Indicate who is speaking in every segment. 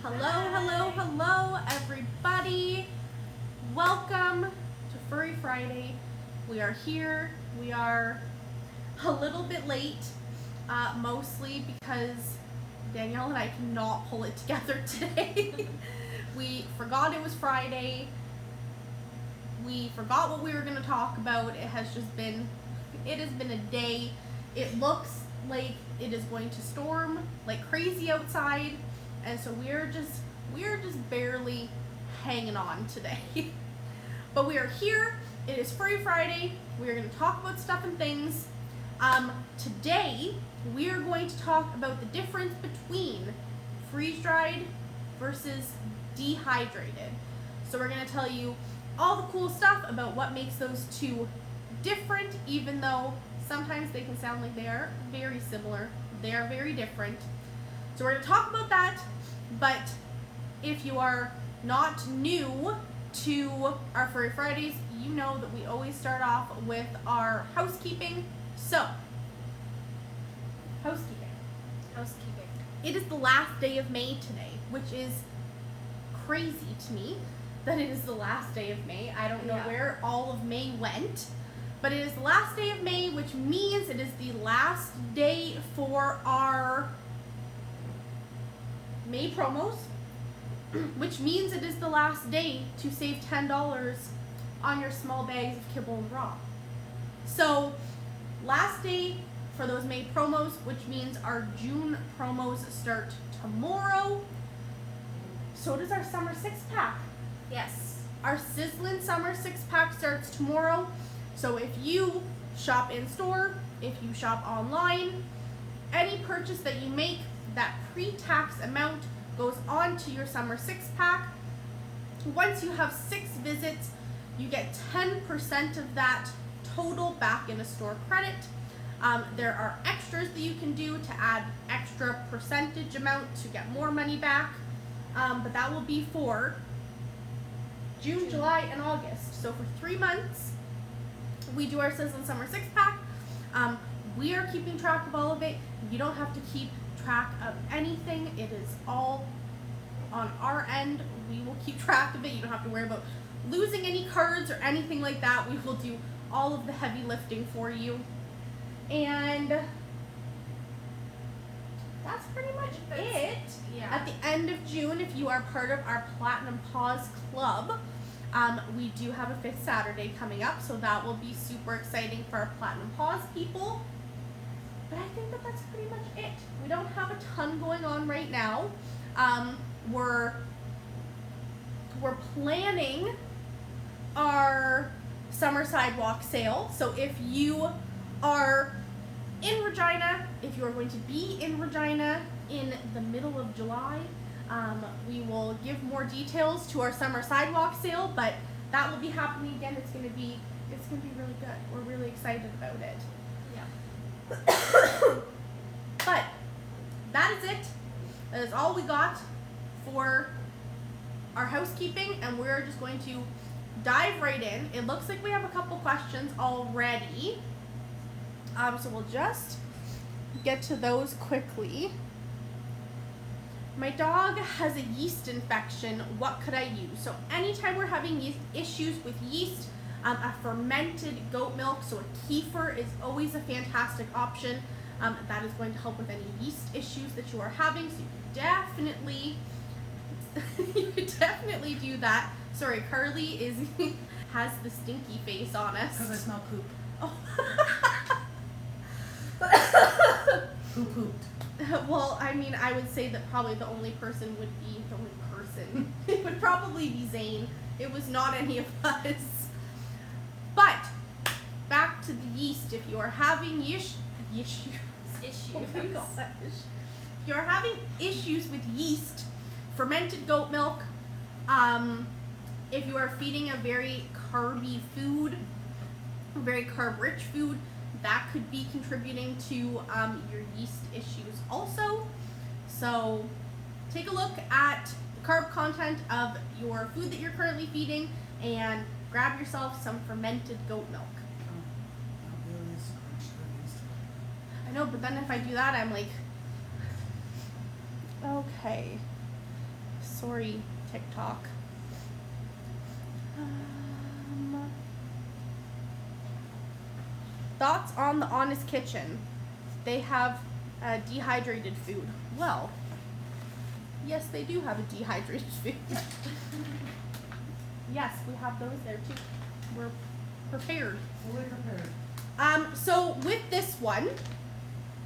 Speaker 1: Hello, everybody. Welcome to Furry Friday. We are here. We are a little bit late, mostly because Danielle and I cannot pull it together today. We forgot it was Friday. We forgot what we were going to talk about. It has been a day. It looks like it is going to storm like crazy outside. And so we're just barely hanging on today. But we are here. It is Furry Friday. We are going to talk about stuff and things. Today, we are going to talk about the difference between freeze-dried versus dehydrated. So we're going to tell you all the cool stuff about what makes those two different, even though sometimes they can sound like they are very similar. They are very different. So we're going to talk about that, but if you are not new to our Furry Fridays, you know that we always start off with our housekeeping. So, housekeeping. It is the last day of May today, which is crazy to me that it is the last day of May. I don't know where all of May went, but it is the last day of May, which means it is the last day for our May promos, which means it is the last day to save $10 on your small bags of kibble and raw. So, last day for those May promos, which means our June promos start tomorrow. So does our summer 6-pack.
Speaker 2: Yes.
Speaker 1: Our sizzling summer 6-pack starts tomorrow. So if you shop in store, if you shop online, any purchase that you make, that pre-tax amount goes on to your summer 6-pack. Once you have 6 visits, you get 10% of that total back in a store credit. There are extras that you can do to add extra percentage amount to get more money back, but that will be for June, July, and August. So for 3 months, we do our Sizzling Summer 6-pack. We are keeping track of all of it. You don't have to keep track of anything. It is all on our end. We will keep track of it. You don't have to worry about losing any cards or anything like that. We will do all of the heavy lifting for you. And that's pretty much it.
Speaker 2: Yeah.
Speaker 1: At the end of June, if you are part of our Platinum Paws Club, we do have a 5th Saturday coming up, so that will be super exciting for our Platinum Paws people. But I think that that's pretty much it. We don't have a ton going on right now. We're planning our summer sidewalk sale. So if you are in Regina, if you are going to be in Regina in the middle of July, we will give more details to our summer sidewalk sale, but that will be happening again. It's gonna be really good. We're really excited about it. But that is it. That is all we got for our housekeeping, and we're just going to dive right in. It looks like we have a couple questions already. So we'll just get to those quickly. My dog has a yeast infection. What could I use? So anytime we're having issues with yeast, a fermented goat milk, so a kefir is always a fantastic option. That is going to help with any yeast issues that you are having. So you could definitely do that. Sorry, Carly has the stinky face on us.
Speaker 3: Because I smell poop.
Speaker 1: Oh.
Speaker 3: Who pooped?
Speaker 1: Well, I mean, I would say that probably the only person would be the only person. It would probably be Zane. It was not any of us. But back to the yeast. If you are having issues. Oh my gosh. If you're having issues with yeast, fermented goat milk, if you are feeding a very carby food, very carb-rich food, that could be contributing to your yeast issues also. So take a look at the carb content of your food that you're currently feeding and grab yourself some fermented goat milk. I know, but then if I do that, I'm like, okay. Sorry, TikTok. Thoughts on the Honest Kitchen? They have dehydrated food. Well, yes, they do have a dehydrated food. Yes, we have those there too. We're prepared.
Speaker 3: Fully prepared.
Speaker 1: So with this one,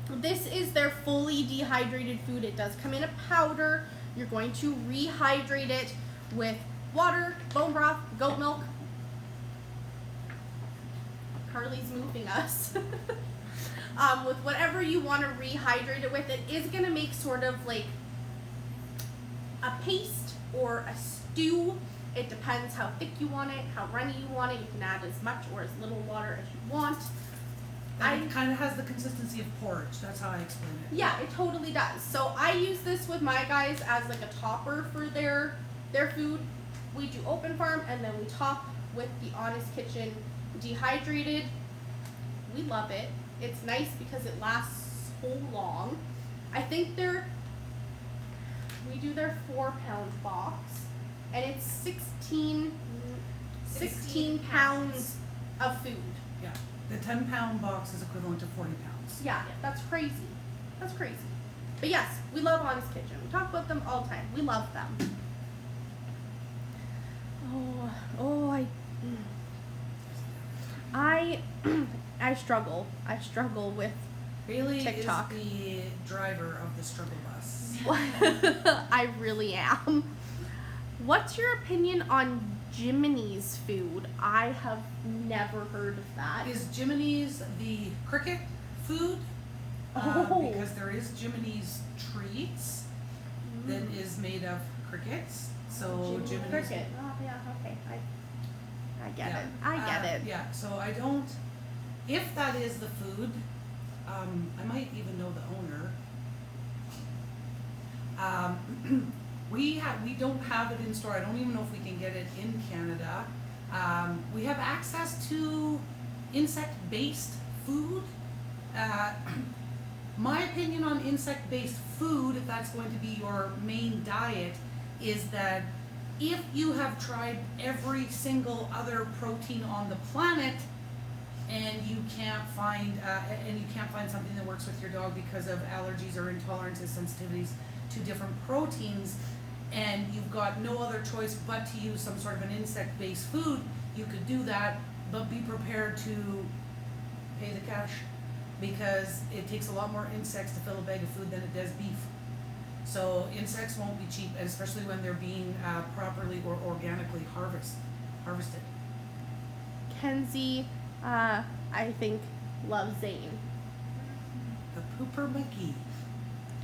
Speaker 1: this is their fully dehydrated food. It does come in a powder. You're going to rehydrate it with water, bone broth, goat milk. Carly's moving us. With whatever you want to rehydrate it with. It is going to make sort of like a paste or a stew. It depends how thick you want it, how runny you want it. You can add as much or as little water as you want.
Speaker 3: And it kind of has the consistency of porridge. That's how I explain it.
Speaker 1: Yeah, it totally does. So I use this with my guys as like a topper for their food. We do open farm and then we top with the Honest Kitchen dehydrated. We love it. It's nice because it lasts so long. I think we do their 4-pound box and it's 16 pounds of food.
Speaker 3: Yeah. The 10-pound box is equivalent to 40 pounds.
Speaker 1: Yeah, that's crazy. That's crazy. But yes, we love Honest Kitchen. We talk about them all the time. We love them. I struggle. I struggle with
Speaker 3: Bailey
Speaker 1: TikTok.
Speaker 3: is the driver of the struggle bus.
Speaker 1: I really am. What's your opinion on Jiminy's food? I have never heard of that.
Speaker 3: Is Jiminy's the cricket food?
Speaker 1: Oh.
Speaker 3: Because there is Jiminy's treats that is made of crickets. So Jiminy's
Speaker 1: cricket. Oh yeah, okay. I get it. I get it.
Speaker 3: Yeah, so I don't, if that is the food, I might even know the owner. We don't have it in store. I don't even know if we can get it in Canada. We have access to insect-based food. My opinion on insect-based food, if that's going to be your main diet, is that if you have tried every single other protein on the planet and you can't find something that works with your dog because of allergies or intolerances, sensitivities to different proteins, and you've got no other choice but to use some sort of an insect-based food, you could do that, but be prepared to pay the cash, because it takes a lot more insects to fill a bag of food than it does beef. So insects won't be cheap, and especially when they're being properly or organically harvested.
Speaker 1: Kenzie, I think, loves Zane.
Speaker 3: The Pooper McGee.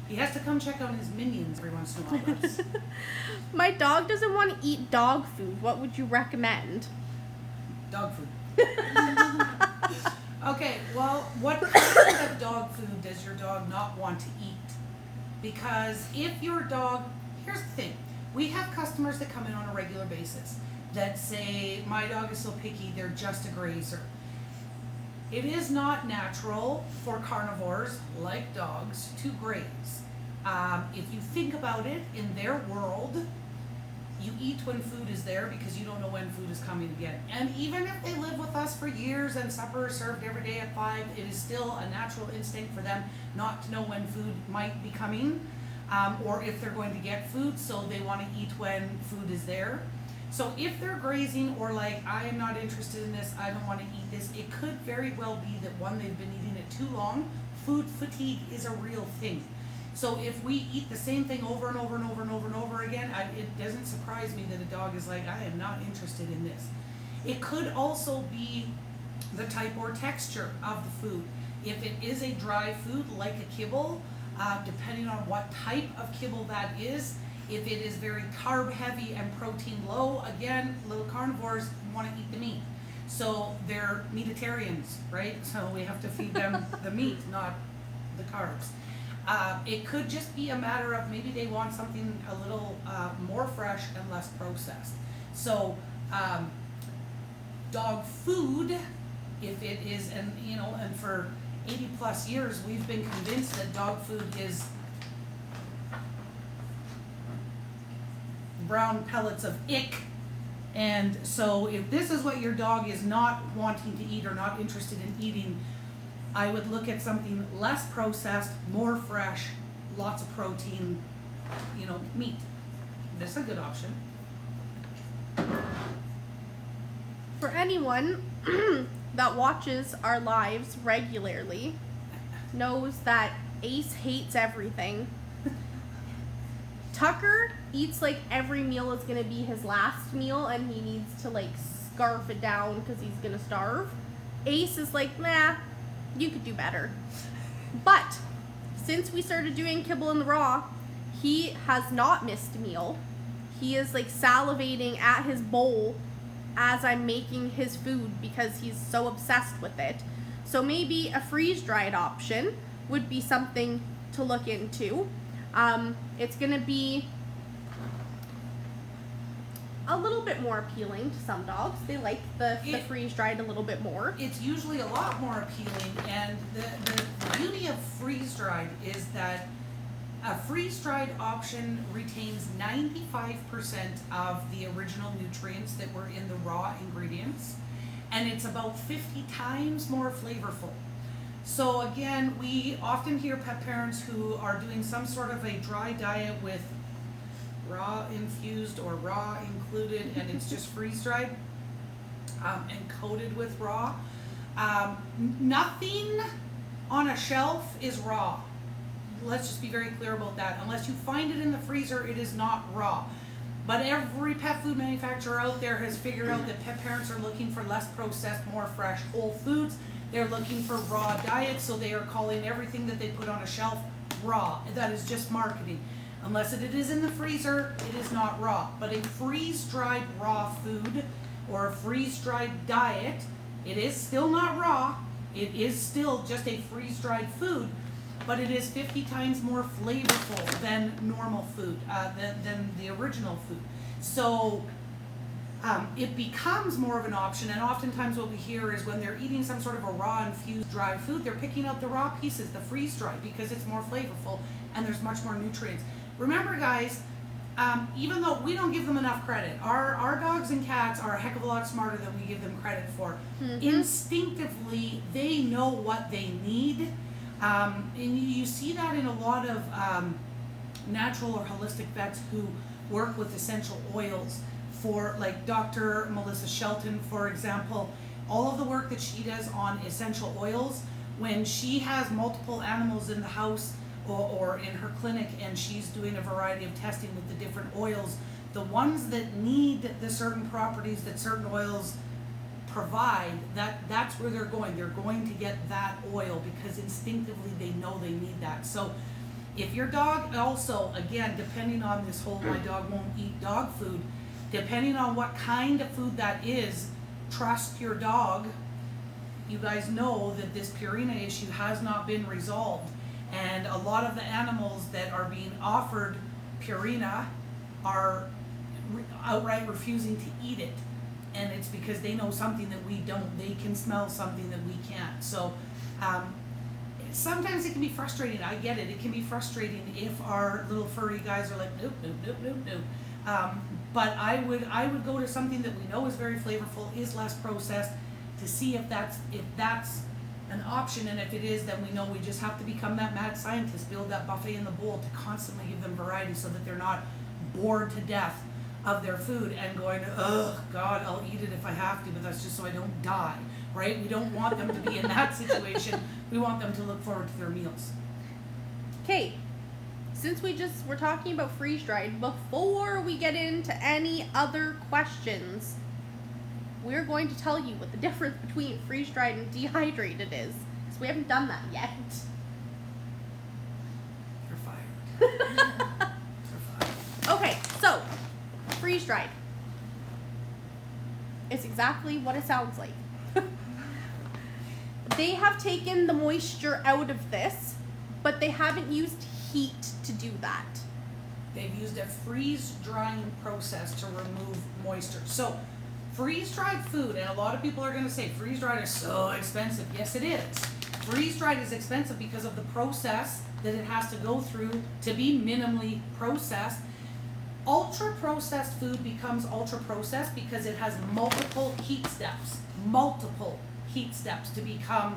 Speaker 3: He has to come check on his minions every once in a while.
Speaker 1: My dog doesn't want to eat dog food. What would you recommend?
Speaker 3: Dog food. Okay, well, what kind of dog food does your dog not want to eat? Because if your dog, here's the thing, we have customers that come in on a regular basis that say, my dog is so picky, they're just a grazer. It is not natural for carnivores, like dogs, to graze. If you think about it, in their world, you eat when food is there because you don't know when food is coming again. And even if they live with us for years and supper is served every day at 5, it is still a natural instinct for them not to know when food might be coming, or if they're going to get food, so they want to eat when food is there. So if they're grazing or like, I am not interested in this, I don't want to eat this, it could very well be that one, they've been eating it too long. Food fatigue is a real thing. So if we eat the same thing over and over and over and over and over again, it doesn't surprise me that a dog is like, I am not interested in this. It could also be the type or texture of the food. If it is a dry food like a kibble, depending on what type of kibble that is, if it is very carb heavy and protein low, again, little carnivores want to eat the meat. So they're meatitarians, right? So we have to feed them the meat, not the carbs. It could just be a matter of maybe they want something a little more fresh and less processed. So dog food, if it is, and for 80 plus years, we've been convinced that dog food is brown pellets of ick. And so if this is what your dog is not wanting to eat or not interested in eating, I would look at something less processed, more fresh, lots of protein, meat. This is a good option.
Speaker 1: For anyone that watches our lives regularly knows that Ace hates everything. Tucker eats like every meal is gonna be his last meal and he needs to like scarf it down because he's gonna starve. Ace is like, nah, you could do better. But since we started doing kibble in the raw, he has not missed a meal. He is like salivating at his bowl as I'm making his food because he's so obsessed with it. So maybe a freeze-dried option would be something to look into. It's gonna be a little bit more appealing to some dogs. They like the freeze-dried a little bit more.
Speaker 3: It's usually a lot more appealing, and the beauty of freeze-dried is that a freeze-dried option retains 95% of the original nutrients that were in the raw ingredients, and it's about 50 times more flavorful. So again, we often hear pet parents who are doing some sort of a dry diet with raw infused or raw included, and it's just freeze-dried and coated with raw. Nothing on a shelf is raw. Let's just be very clear about that. Unless you find it in the freezer, it is not raw. But every pet food manufacturer out there has figured out that pet parents are looking for less processed, more fresh, whole foods. They're looking for raw diets, so they are calling everything that they put on a shelf raw. That is just marketing. Unless it is in the freezer, it is not raw. But a freeze-dried raw food or a freeze-dried diet, it is still not raw. It is still just a freeze-dried food, but it is 50 times more flavorful than normal food, than the original food. So it becomes more of an option, and oftentimes what we hear is when they're eating some sort of a raw infused dry food, they're picking out the raw pieces, the freeze-dried, because it's more flavorful and there's much more nutrients. Remember guys, even though we don't give them enough credit, our dogs and cats are a heck of a lot smarter than we give them credit for. Instinctively, they know what they need. And you see that in a lot of natural or holistic vets who work with essential oils. For like Dr. Melissa Shelton, for example, all of the work that she does on essential oils, when she has multiple animals in the house or in her clinic and she's doing a variety of testing with the different oils, the ones that need the certain properties that certain oils provide, that's where they're going. They're going to get that oil because instinctively they know they need that. So if your dog also, again, depending on this whole my dog won't eat dog food, depending on what kind of food that is, trust your dog. You guys know that this Purina issue has not been resolved, and a lot of the animals that are being offered Purina are outright refusing to eat it, and it's because they know something that we don't. They can smell something that we can't. So sometimes it can be frustrating. I get it. It can be frustrating if our little furry guys are like, nope, nope, nope, nope, nope. But I would go to something that we know is very flavorful, is less processed, to see if that's an option, and if it is, then we know we just have to become that mad scientist, build that buffet in the bowl to constantly give them variety so that they're not bored to death of their food and going, oh God, I'll eat it if I have to, but that's just so I don't die, right? We don't want them to be in that situation. We want them to look forward to their meals.
Speaker 1: Okay, since we're talking about freeze-dried, before we get into any other questions, we're going to tell you what the difference between freeze-dried and dehydrated is, because we haven't done that yet.
Speaker 3: You're fired. You're fired.
Speaker 1: Okay, so freeze-dried. It's exactly what it sounds like. They have taken the moisture out of this, but they haven't used heat to do that.
Speaker 3: They've used a freeze-drying process to remove moisture. So freeze-dried food, and a lot of people are going to say freeze-dried is so expensive. Yes, it is. Freeze-dried is expensive because of the process that it has to go through to be minimally processed. Ultra processed food becomes ultra processed because it has multiple heat steps to become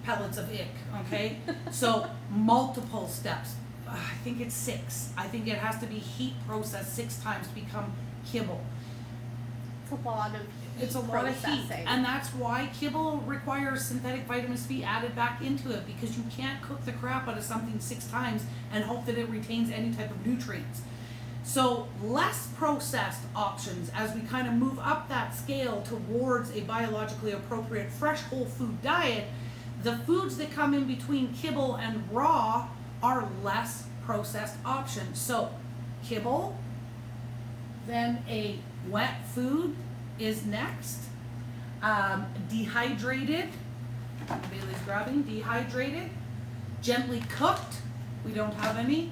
Speaker 3: pellets of ick, okay? So multiple steps. I think it's 6. I think it has to be heat processed 6 times to become kibble.
Speaker 1: It's a lot of
Speaker 3: It's a lot of heat,
Speaker 1: processing.
Speaker 3: and that's why kibble requires synthetic vitamins to be added back into it, because you can't cook the crap out of something 6 times and hope that it retains any type of nutrients. So less processed options as we kind of move up that scale towards a biologically appropriate fresh whole food diet. The foods that come in between kibble and raw are less processed options. So kibble, then a wet food is next. Dehydrated, Bailey's grabbing, dehydrated. Gently cooked, we don't have any.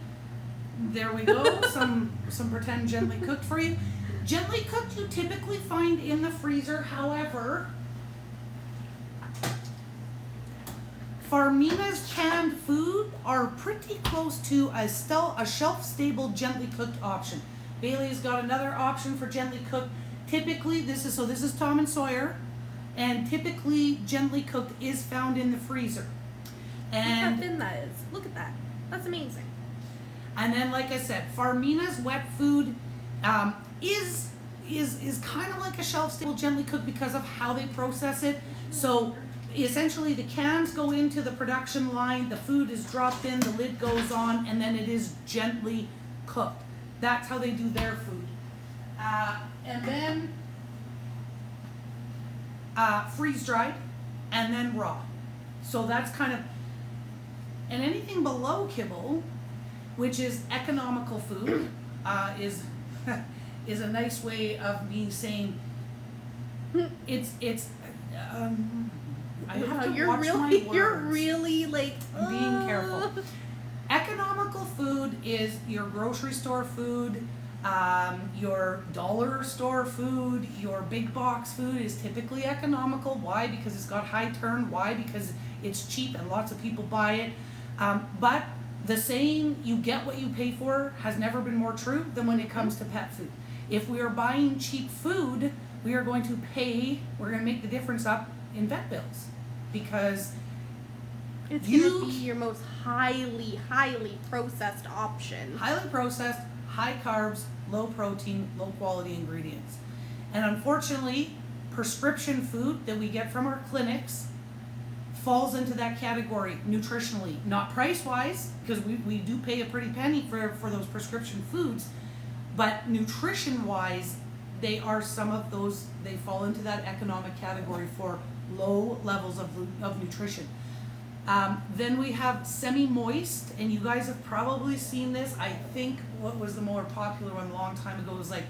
Speaker 3: There we go, some pretend gently cooked for you. Gently cooked you typically find in the freezer, however, Farmina's canned food are pretty close to a shelf-stable gently cooked option. Bailey's got another option for gently cooked. Typically, this is Tom and Sawyer, and typically gently cooked is found in the freezer. And
Speaker 1: look how thin that is. Look at that. That's amazing.
Speaker 3: And then, like I said, Farmina's wet food is kind of like a shelf-stable gently cooked because of how they process it. So essentially, the cans go into the production line, the food is dropped in, the lid goes on, and then it is gently cooked. That's how they do their food. And then freeze-dried, and then raw. So that's kind of, and anything below kibble, which is economical food, is a nice way of me saying it's I have to watch my words.
Speaker 1: You're really like
Speaker 3: I'm being careful. Economical food is your grocery store food, your dollar store food, your big box food is typically economical. Why? Because it's got high turn. Why? Because it's cheap and lots of people buy it. But the saying, you get what you pay for, has never been more true than when it comes to pet food. If we are buying cheap food, we are going to make the difference up in vet bills, because
Speaker 1: it's going to be your most highly processed option.
Speaker 3: Highly processed, high carbs, low protein, low quality ingredients. And unfortunately, prescription food that we get from our clinics falls into that category nutritionally, not price-wise, because we do pay a pretty penny for those prescription foods, but nutrition-wise, they are some of those, they fall into that economic category for low levels of nutrition. Then we have semi-moist, and you guys have probably seen this. I think what was the more popular one a long time ago was like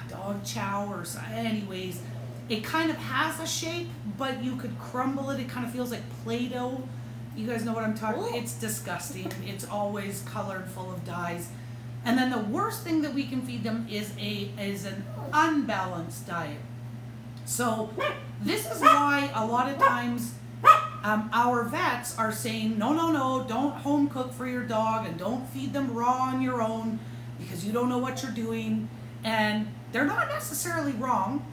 Speaker 3: dog chow or so. Anyways, it kind of has a shape, but you could crumble it. It kind of feels like Play-Doh. You guys know what I'm talking about? It's disgusting. It's always colored, full of dyes. And then the worst thing that we can feed them is an unbalanced diet. So this is why a lot of times our vets are saying, no, don't home cook for your dog and don't feed them raw on your own because you don't know what you're doing. And they're not necessarily wrong.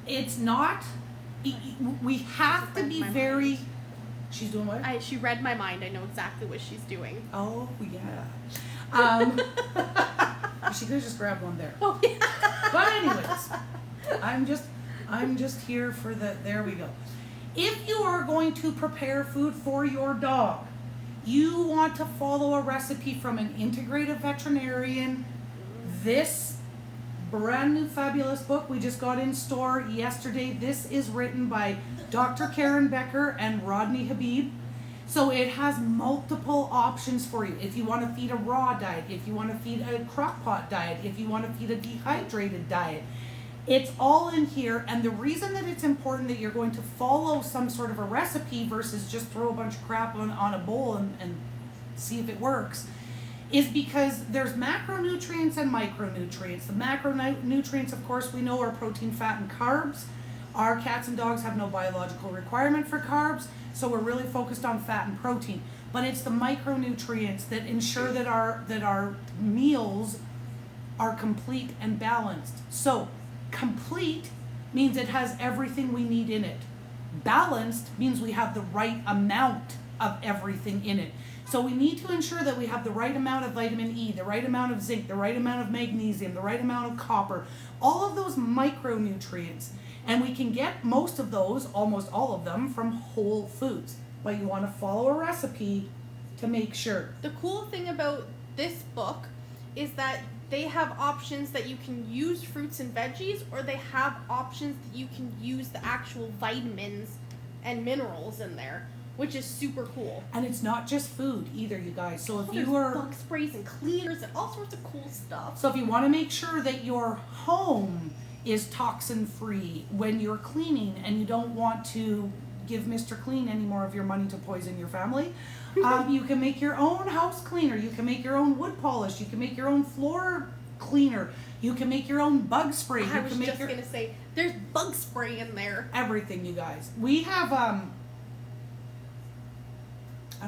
Speaker 3: It's not, we have to be very, she's doing what?
Speaker 1: She read my mind. I know exactly what she's doing.
Speaker 3: Oh, yeah. She could have just grabbed one there.
Speaker 1: Oh, yeah.
Speaker 3: But anyways, I'm just here for there we go. If you are going to prepare food for your dog, you want to follow a recipe from an integrative veterinarian. This brand new fabulous book we just got in store yesterday. This is written by Dr. Karen Becker and Rodney Habib. So it has multiple options for you. If you want to feed a raw diet, if you want to feed a crock pot diet, if you want to feed a dehydrated diet, it's all in here. And the reason that it's important that you're going to follow some sort of a recipe versus just throw a bunch of crap on a bowl and see if it works is because there's macronutrients and micronutrients. The macronutrients, of course, we know are protein, fat, and carbs. Our cats and dogs have no biological requirement for carbs, so we're really focused on fat and protein. but it's the micronutrients that ensure that our meals are complete and balanced. So complete means it has everything we need in it. Balanced means we have the right amount of everything in it. So we need to ensure that we have the right amount of vitamin E, the right amount of zinc, the right amount of magnesium, the right amount of copper, all of those micronutrients. And we can get most of those, almost all of them, from whole foods. But you want to follow a recipe to make sure.
Speaker 1: The cool thing about this book is that they have options that you can use fruits and veggies, or they have options that you can use the actual vitamins and minerals in there, which is super cool.
Speaker 3: And it's not just food either, you guys. So if
Speaker 1: There's
Speaker 3: you are
Speaker 1: bug sprays and cleaners and all sorts of cool stuff.
Speaker 3: So if you want to make sure that your home is toxin free when you're cleaning, and you don't want to give Mr. Clean any more of your money to poison your family, you can make your own house cleaner. You can make your own wood polish. You can make your own floor cleaner. You can make your own bug spray.
Speaker 1: I was just gonna say, there's bug spray in there.
Speaker 3: Everything, you guys. We have I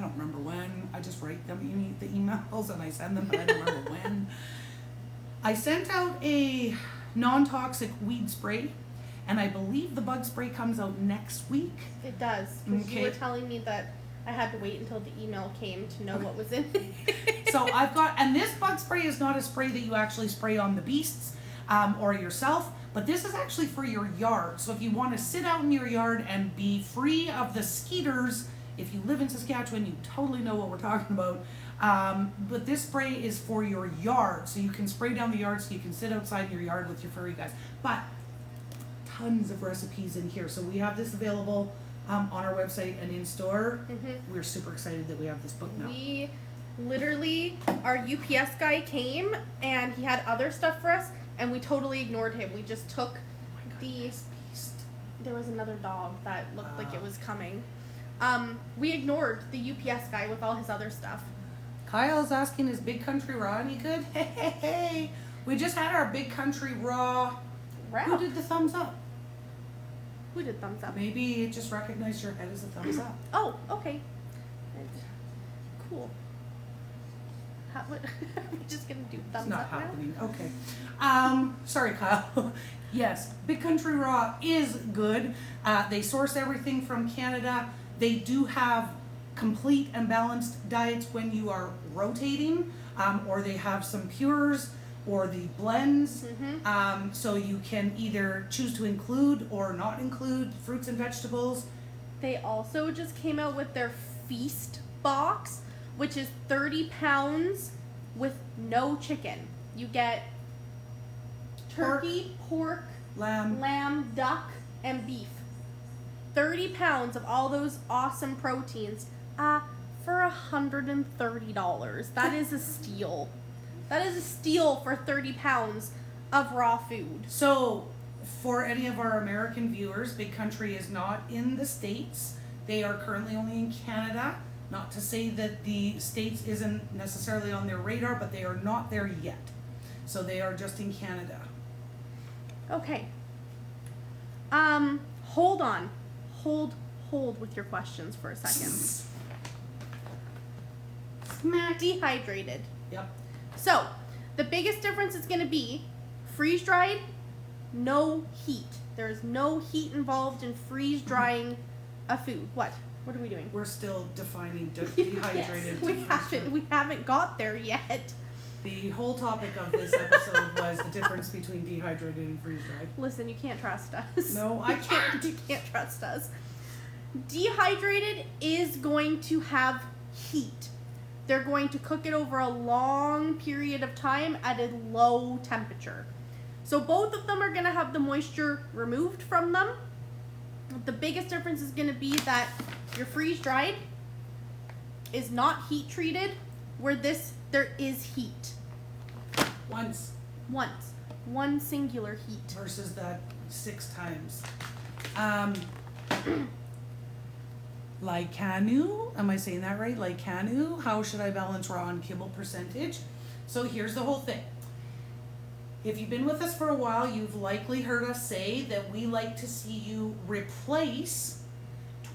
Speaker 3: don't remember when. I just write them the emails and I send them, but I don't remember when. I sent out a non-toxic weed spray, and I believe the bug spray comes out next week.
Speaker 1: It does, because
Speaker 3: Okay.
Speaker 1: you were telling me that I had to wait until the email came to know what was in it.
Speaker 3: So I've got, and this bug spray is not a spray that you actually spray on the beasts or yourself, but this is actually for your yard. So if you want to sit out in your yard and be free of the skeeters, if you live in Saskatchewan, you totally know what we're talking about. But this spray is for your yard, so you can spray down the yard, so you can sit outside in your yard with your furry guys. But tons of recipes in here, so we have this available on our website and in store. We're super excited that we have this book now.
Speaker 1: We literally, our UPS guy came and he had other stuff for us, and we totally ignored him. We just took
Speaker 3: This beast.
Speaker 1: there was another dog that looked like it was coming. We ignored the UPS guy with all his other stuff.
Speaker 3: Kyle's asking, is Big Country Raw any good? Hey. We just had our Big Country Raw.
Speaker 1: Wow.
Speaker 3: Who did the thumbs up?
Speaker 1: Who did thumbs up?
Speaker 3: Maybe it just recognized your head as a thumbs up.
Speaker 1: Oh, okay. Cool. We're just gonna do thumbs
Speaker 3: It's not
Speaker 1: up now?
Speaker 3: happening. Okay. Sorry, Kyle. Yes, Big Country Raw is good. They source everything from Canada. They do have complete and balanced diets when you are rotating, or they have some pures or the blends. So you can either choose to include or not include fruits and vegetables.
Speaker 1: They also just came out with their feast box, which is 30 pounds with no chicken. You get turkey, pork,
Speaker 3: Lamb.
Speaker 1: duck, and beef. 30 pounds of all those awesome proteins for $130. That is a steal. That is a steal for 30 pounds of raw food.
Speaker 3: So, for any of our American viewers, Big Country is not in the States. They are currently only in Canada. Not to say that the States isn't necessarily on their radar, but they are not there yet. So they are just in Canada.
Speaker 1: Okay. Hold on. Hold with your questions for a second.
Speaker 3: Smack.
Speaker 1: Dehydrated.
Speaker 3: Yep.
Speaker 1: So, the biggest difference is going to be freeze-dried, no heat. There's no heat involved in freeze-drying a food. What? What are we doing?
Speaker 3: We're still defining dehydrated.
Speaker 1: Yes, we haven't got there yet.
Speaker 3: The whole topic of this episode was the difference between dehydrated and freeze-dried.
Speaker 1: Listen, you can't trust us.
Speaker 3: No, I can't.
Speaker 1: You can't trust us. Dehydrated is going to have heat. They're going to cook it over a long period of time at a low temperature. So both of them are going to have the moisture removed from them. The biggest difference is going to be that your freeze-dried is not heat treated, where there is heat.
Speaker 3: Once
Speaker 1: One singular heat.
Speaker 3: versus that 6 times. Lycanu, am I saying that right? Lycanu, how should I balance raw and kibble percentage? So here's the whole thing. If you've been with us for a while, you've likely heard us say that we like to see you replace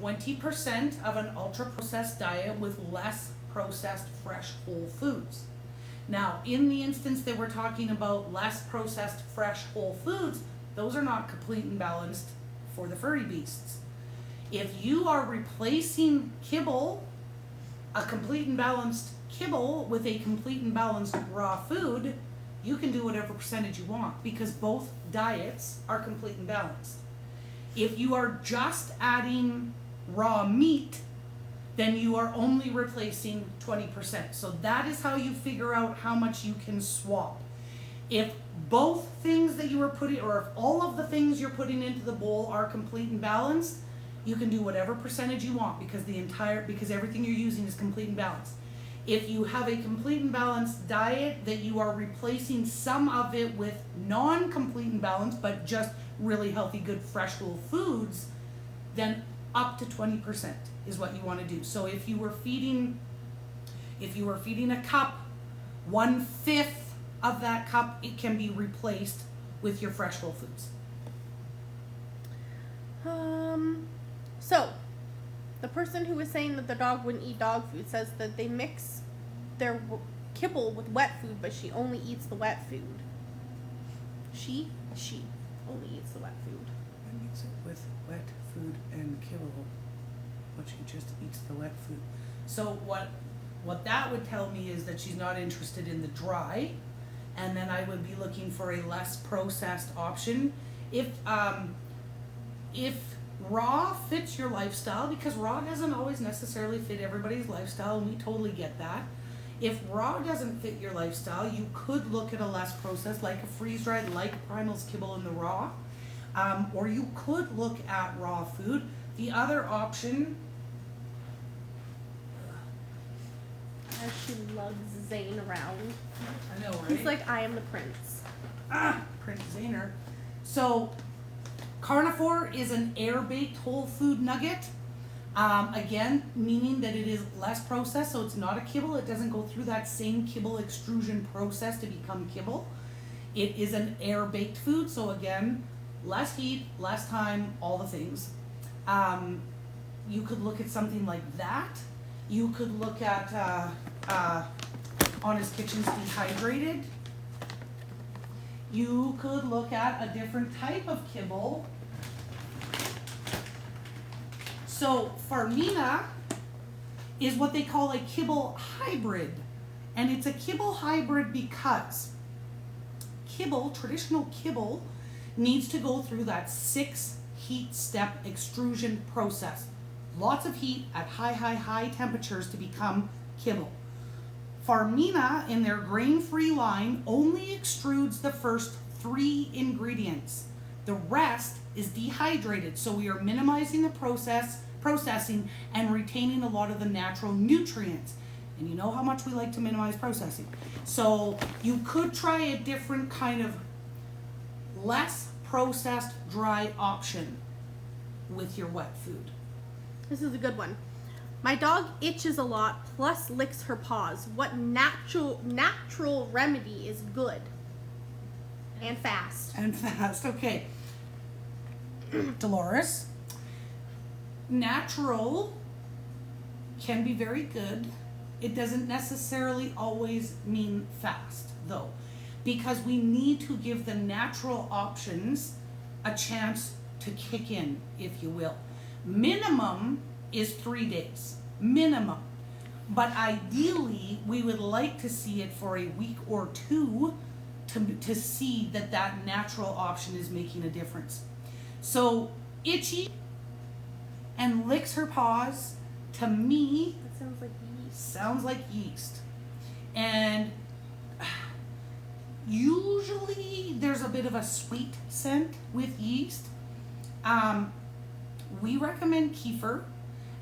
Speaker 3: 20% of an ultra-processed diet with less processed fresh whole foods. Now, in the instance that we're talking about less processed fresh whole foods, those are not complete and balanced for the furry beasts. If you are replacing kibble, a complete and balanced kibble with a complete and balanced raw food, you can do whatever percentage you want because both diets are complete and balanced. If you are just adding raw meat, then you are only replacing 20%. So that is how you figure out how much you can swap. If both things that you are putting, or if all of the things you're putting into the bowl are complete and balanced, you can do whatever percentage you want because everything you're using is complete and balanced. If you have a complete and balanced diet that you are replacing some of it with non-complete and balanced, but just really healthy, good, fresh, whole foods, then up to 20% is what you want to do. So if you were feeding a cup, 1/5 of that cup, it can be replaced with your fresh whole foods.
Speaker 1: So the person who was saying that the dog wouldn't eat dog food says that they mix their kibble with wet food, but she only eats the wet food. She only eats the wet food.
Speaker 3: I mix it with wet food and kibble, but she just eats the wet food. So what that would tell me is that she's not interested in the dry, and then I would be looking for a less processed option. If raw fits your lifestyle, because raw doesn't always necessarily fit everybody's lifestyle, and we totally get that. If raw doesn't fit your lifestyle, you could look at a less processed, like a freeze-dried, like Primal's kibble in the raw, or you could look at raw food. The other option,
Speaker 1: As she lugs Zane around.
Speaker 3: I know, right?
Speaker 1: He's like, I am the prince.
Speaker 3: Prince Zaner. So, carnivore is an air-baked whole food nugget. Again, meaning that it is less processed, so it's not a kibble. It doesn't go through that same kibble extrusion process to become kibble. It is an air-baked food, so again, less heat, less time, all the things. You could look at something like that. You could look at Honest Kitchen's Dehydrated. You could look at a different type of kibble. So Farmina is what they call a kibble hybrid. And it's a kibble hybrid because kibble, traditional kibble, needs to go through that 6 heat step extrusion process. Lots of heat at high temperatures to become kibble. Farmina, in their grain-free line, only extrudes the first 3 ingredients. The rest is dehydrated, so we are minimizing the processing and retaining a lot of the natural nutrients. And you know how much we like to minimize processing. So you could try a different kind of less processed dry option with your wet food.
Speaker 1: This is a good one. My dog itches a lot, plus licks her paws. What natural remedy is good and fast?
Speaker 3: And fast, okay. Dolores, natural can be very good. It doesn't necessarily always mean fast, though, because we need to give the natural options a chance to kick in, if you will. Minimum is 3 days, minimum. But ideally, we would like to see it for a week or 2 to see that that natural option is making a difference. So, itchy and licks her paws, to me,
Speaker 1: That sounds like yeast.
Speaker 3: sounds like yeast. And usually there's a bit of a sweet scent with yeast. We recommend kefir.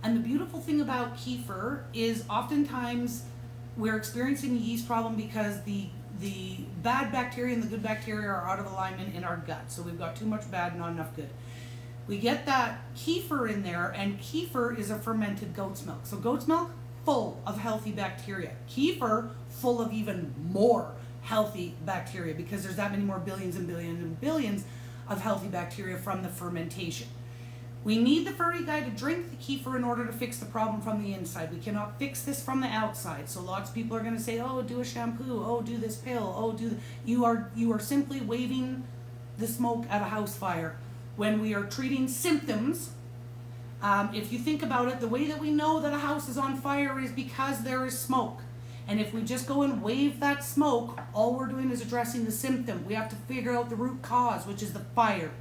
Speaker 3: And the beautiful thing about kefir is oftentimes we're experiencing a yeast problem because the bad bacteria and the good bacteria are out of alignment in our gut. So we've got too much bad, not enough good. We get that kefir in there, and kefir is a fermented goat's milk. So goat's milk, full of healthy bacteria. Kefir, full of even more healthy bacteria because there's that many more billions and billions and billions of healthy bacteria from the fermentation. We need the furry guy to drink the kefir in order to fix the problem from the inside. We cannot fix this from the outside. So lots of people are going to say, oh, do a shampoo, oh, do this pill, oh, you are simply waving the smoke at a house fire. When we are treating symptoms, if you think about it, the way that we know that a house is on fire is because there is smoke. And if we just go and wave that smoke, all we're doing is addressing the symptom. We have to figure out the root cause, which is the fire.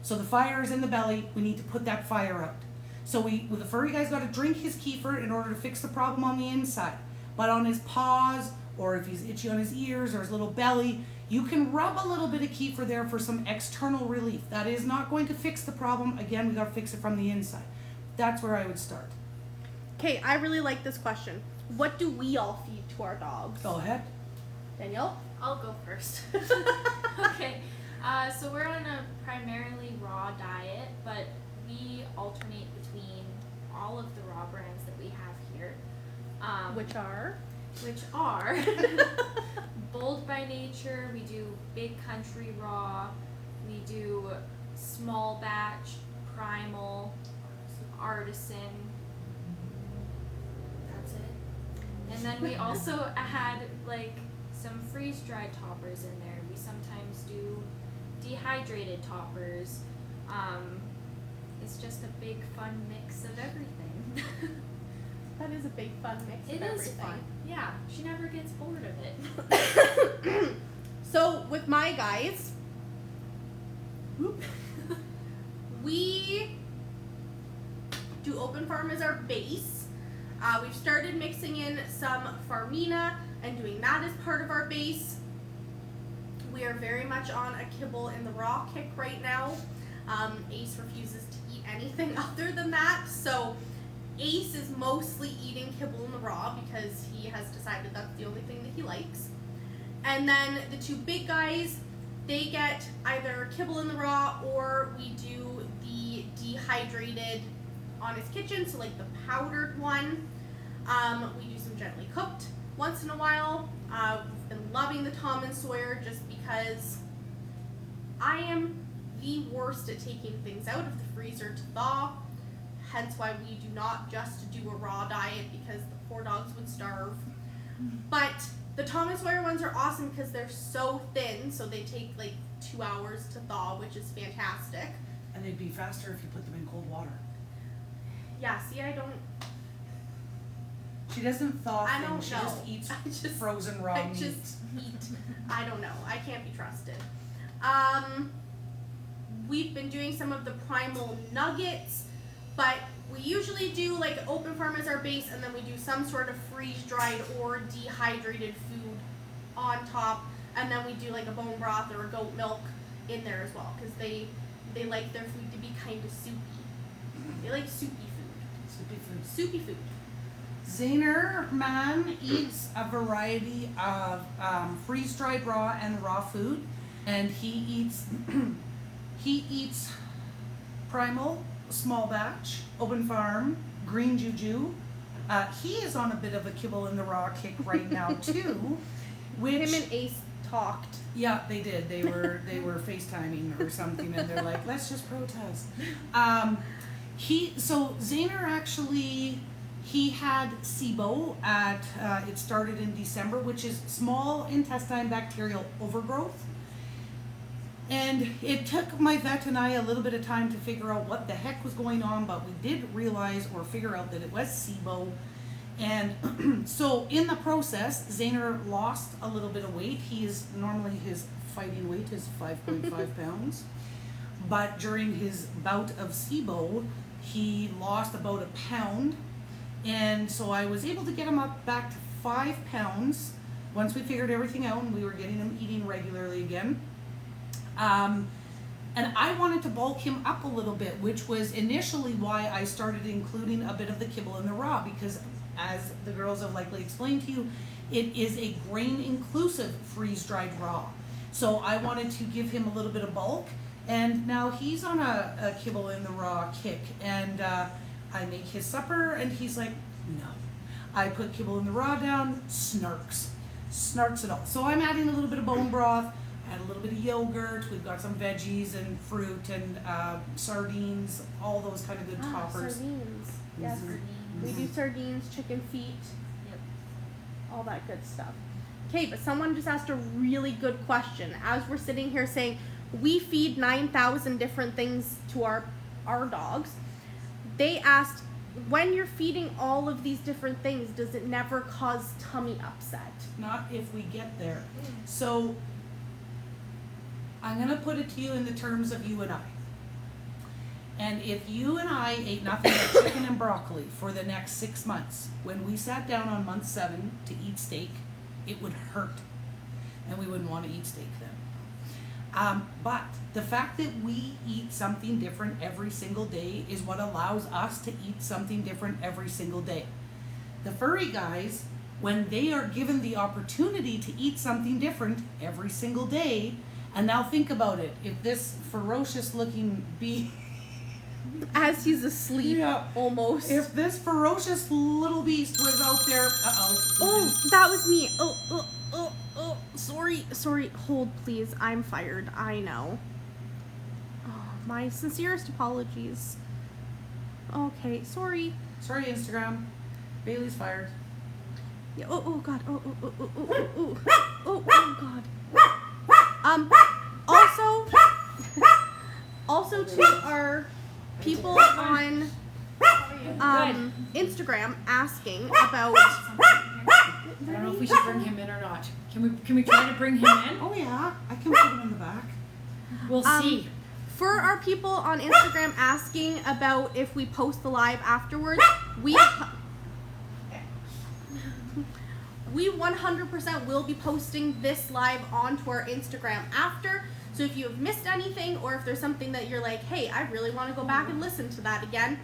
Speaker 3: So the fire is in the belly. We need to put that fire out. So the furry guy's got to drink his kefir in order to fix the problem on the inside. But on his paws, or if he's itchy on his ears or his little belly, you can rub a little bit of kefir there for some external relief. That is not going to fix the problem. Again, we got to fix it from the inside. That's where I would start.
Speaker 1: Okay, I really like this question. What do we all feed to our dogs?
Speaker 3: Go ahead.
Speaker 1: Danielle?
Speaker 2: I'll go first. Okay. So we're on a primarily raw diet, but we alternate between all of the raw brands that we have here.
Speaker 1: Which are?
Speaker 2: Which are Bold by Nature, we do Big Country Raw, we do Small Batch, Primal, Artisan. That's it. And then we also add like some freeze-dried toppers in there. We sometimes do dehydrated toppers. It's just a big fun mix of everything.
Speaker 1: That is a big fun mix of
Speaker 2: It is
Speaker 1: everything.
Speaker 2: fun. Yeah, she never gets bored of it.
Speaker 1: So with my guys, we do Open Farm as our base. We've started mixing in some Farmina and doing that as part of our base. We are very much on a kibble in the raw kick right now. Ace refuses to eat anything other than that, so Ace is mostly eating kibble in the raw because he has decided that's the only thing that he likes. And then the two big guys, they get either kibble in the raw or we do the dehydrated Honest Kitchen, so like the powdered one. We do some gently cooked once in a while. We've been loving the Tom and Sawyer just because I am the worst at taking things out of the freezer to thaw. Hence why we do not just do a raw diet because the poor dogs would starve. But the Tom and Sawyer ones are awesome because they're so thin, so they take like 2 hours to thaw, which is fantastic.
Speaker 3: And they'd be faster if you put them in cold water.
Speaker 1: Yeah, see, I don't
Speaker 3: She doesn't thaw
Speaker 1: I
Speaker 3: things.
Speaker 1: don't
Speaker 3: She
Speaker 1: know.
Speaker 3: just eats frozen raw meat.
Speaker 1: just eat. I don't know. I can't be trusted. We've been doing some of the primal nuggets, but we usually do like Open Farm as our base, and then we do some sort of freeze-dried or dehydrated food on top, and then we do like a bone broth or a goat milk in there as well, because they like their food to be kind of soupy. They like soupy food.
Speaker 3: Soupy food.
Speaker 1: Soupy food.
Speaker 3: Zahner man eats a variety of freeze-dried raw and raw food, and he eats primal, small batch, Open Farm, green juju. He is on a bit of a kibble in the raw kick right now too. Which,
Speaker 1: Him and Ace talked.
Speaker 3: yeah, they did. They were FaceTiming or something, and they're like, let's just protest. So Zahner actually, he had SIBO at, it started in December, which is small intestine bacterial overgrowth. And it took my vet and I a little bit of time to figure out what the heck was going on, but we did realize or figure out that it was SIBO. And so in the process, Zahner lost a little bit of weight. Normally his fighting weight is 5.5 pounds. But during his bout of SIBO, he lost about a pound. And so I was able to get him up back to 5 pounds once we figured everything out and we were getting him eating regularly again. And I wanted to bulk him up a little bit, which was initially why I started including a bit of the kibble in the raw, because as the girls have likely explained to you, it is a grain inclusive freeze-dried raw. So I wanted to give him a little bit of bulk, and now he's on a kibble in the raw kick, and I make his supper and he's like, no. I put kibble in the raw down, snarks it all. So I'm adding a little bit of bone broth. add a little bit of yogurt. We've got some veggies and fruit and sardines, all those kind of good toppers.
Speaker 1: Sardines. Yes. We do sardines, chicken feet.
Speaker 2: Yep.
Speaker 1: All that good stuff. Okay, but someone just asked a really good question. As we're sitting here saying, we feed 9,000 different things to our dogs. They asked, when you're feeding all of these different things, does it never cause tummy upset?
Speaker 3: Not if we get there. So I'm going to put it to you in the terms of you and I. And if you and I ate nothing but chicken and broccoli for the next 6 months, when we sat down on month 7 to eat steak, it would hurt. And we wouldn't want to eat steak then. But the fact that we eat something different every single day is what allows us to eat something different every single day. The furry guys, when they are given the opportunity to eat something different every single day, and now think about it, if this ferocious looking bee,
Speaker 1: As he's asleep, almost.
Speaker 3: if this ferocious little beast was out there,
Speaker 1: Oh, that was me. Sorry. Hold, please. I'm fired. I know. Oh, my sincerest apologies. Okay, sorry.
Speaker 3: Sorry, Instagram. Bailey's fired.
Speaker 1: Yeah. Oh God. Oh God. Also to our people on Instagram asking about.
Speaker 4: I don't know if we should bring him in or not. Can we try to bring him in?
Speaker 3: Oh yeah, I can put him in the back.
Speaker 4: We'll see.
Speaker 1: For our people on Instagram asking about if we post the live afterwards, we 100% will be posting this live onto our Instagram after. So if you have missed anything, or if there's something that you're like, hey, I really want to go back and listen to that again,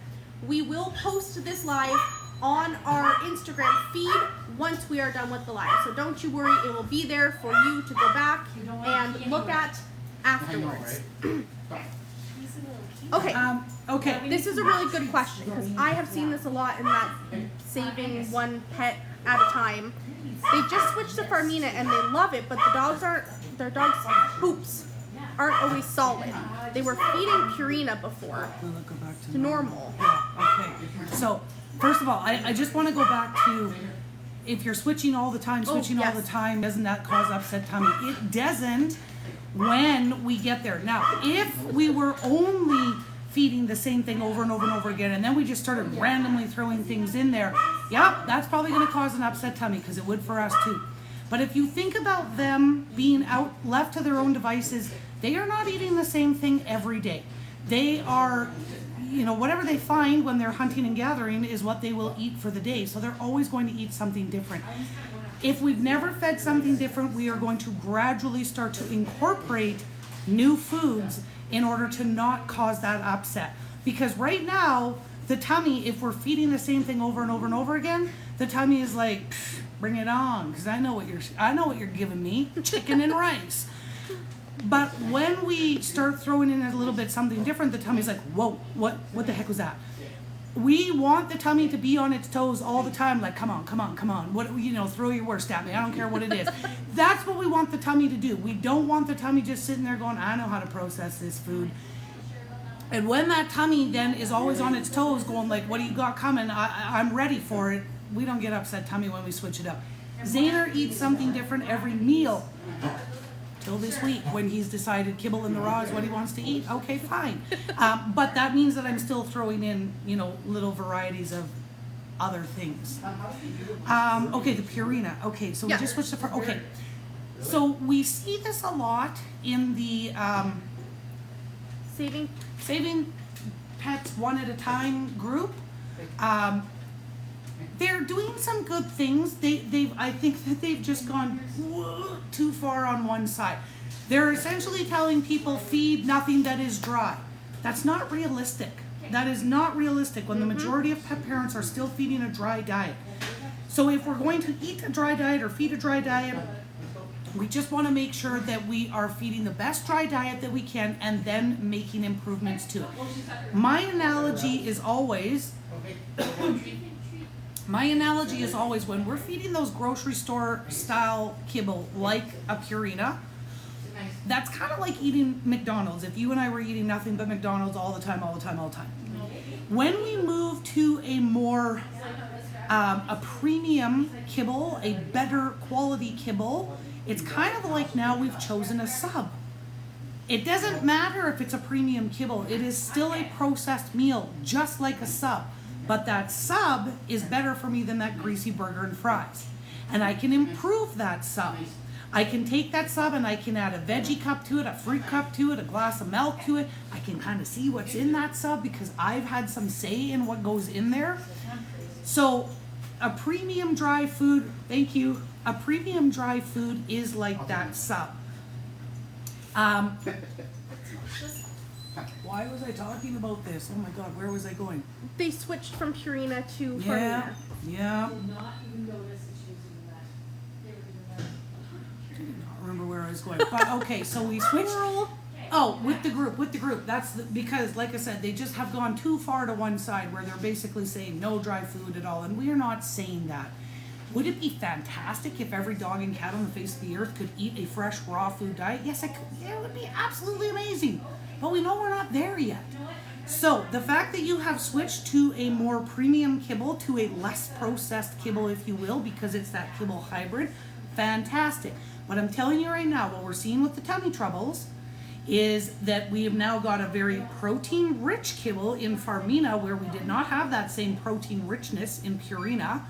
Speaker 1: we will post this live on our Instagram feed once we are done with the live. So don't you worry, it will be there for you to go back and look at afterwards. Okay.
Speaker 3: Okay.
Speaker 1: This is a really good question because I have seen this a lot in that saving one pet at a time. They just switched to Farmina and they love it, but their dogs' poops aren't always solid. They were feeding Purina before to normal.
Speaker 3: Okay. So, first of all, I just want to go back to, if you're switching all the time, all the time, doesn't that cause upset tummy? It doesn't when we get there. Now, if we were only feeding the same thing over and over and over again, and then we just started randomly throwing things in there, that's probably going to cause an upset tummy, because it would for us too. But if you think about them being out, left to their own devices, they are not eating the same thing every day. They are, whatever they find when they're hunting and gathering is what they will eat for the day. So they're always going to eat something different. If we've never fed something different, we are going to gradually start to incorporate new foods in order to not cause that upset. Because right now, the tummy, if we're feeding the same thing over and over and over again, the tummy is like, bring it on, because I know what you're giving me, chicken and rice. But when we start throwing in a little bit something different, the tummy's like, whoa, what the heck was that? We want the tummy to be on its toes all the time, like, come on. What, throw your worst at me. I don't care what it is. That's what we want the tummy to do. We don't want the tummy just sitting there going, I know how to process this food. And when that tummy then is always on its toes going like, what do you got coming? I'm ready for it. We don't get upset tummy when we switch it up. Zaner eats something different every meal. Till this week when he's decided kibble in the raw is what he wants to eat. Okay, fine. But that means that I'm still throwing in, little varieties of other things. Okay, the Purina. Okay, so we just switched to okay. So we see this a lot in the saving pets one at a time group. They're doing some good things. I think that they've just gone too far on one side. They're essentially telling people feed nothing that is dry. That's not realistic. That is not realistic when the majority of pet parents are still feeding a dry diet. So if we're going to eat a dry diet or feed a dry diet, we just want to make sure that we are feeding the best dry diet that we can and then making improvements to it. My analogy is always when we're feeding those grocery store style kibble like a Purina, that's kind of like eating McDonald's. If you and I were eating nothing but McDonald's all the time. When we move to a more a premium kibble, a better quality kibble, it's kind of like now we've chosen a sub. It doesn't matter if it's a premium kibble, it is still a processed meal, just like a sub. But that sub is better for me than that greasy burger and fries. And I can improve that sub. I can take that sub and I can add a veggie cup to it, a fruit cup to it, a glass of milk to it. I can kind of see what's in that sub because I've had some say in what goes in there. So a premium dry food, thank you, a premium dry food is like that sub. Why was I talking about this? Oh my God, where was I going?
Speaker 1: They switched from Purina to
Speaker 3: Yeah,
Speaker 1: Farina.
Speaker 3: yeah.
Speaker 4: Did not even notice that she was doing that. They were doing that.
Speaker 3: I do not remember where I was going. But okay, so we switched.
Speaker 1: Squirrel.
Speaker 3: Oh, with the group. That's because, like I said, they just have gone too far to one side where they're basically saying no dry food at all, and we are not saying that. Would it be fantastic if every dog and cat on the face of the earth could eat a fresh raw food diet? Yes, it could. Yeah, it would be absolutely amazing. But we know we're not there yet. So the fact that you have switched to a more premium kibble, to a less processed kibble, if you will, because it's that kibble hybrid, fantastic. But I'm telling you right now, what we're seeing with the tummy troubles is that we have now got a very protein-rich kibble in Farmina, where we did not have that same protein richness in Purina.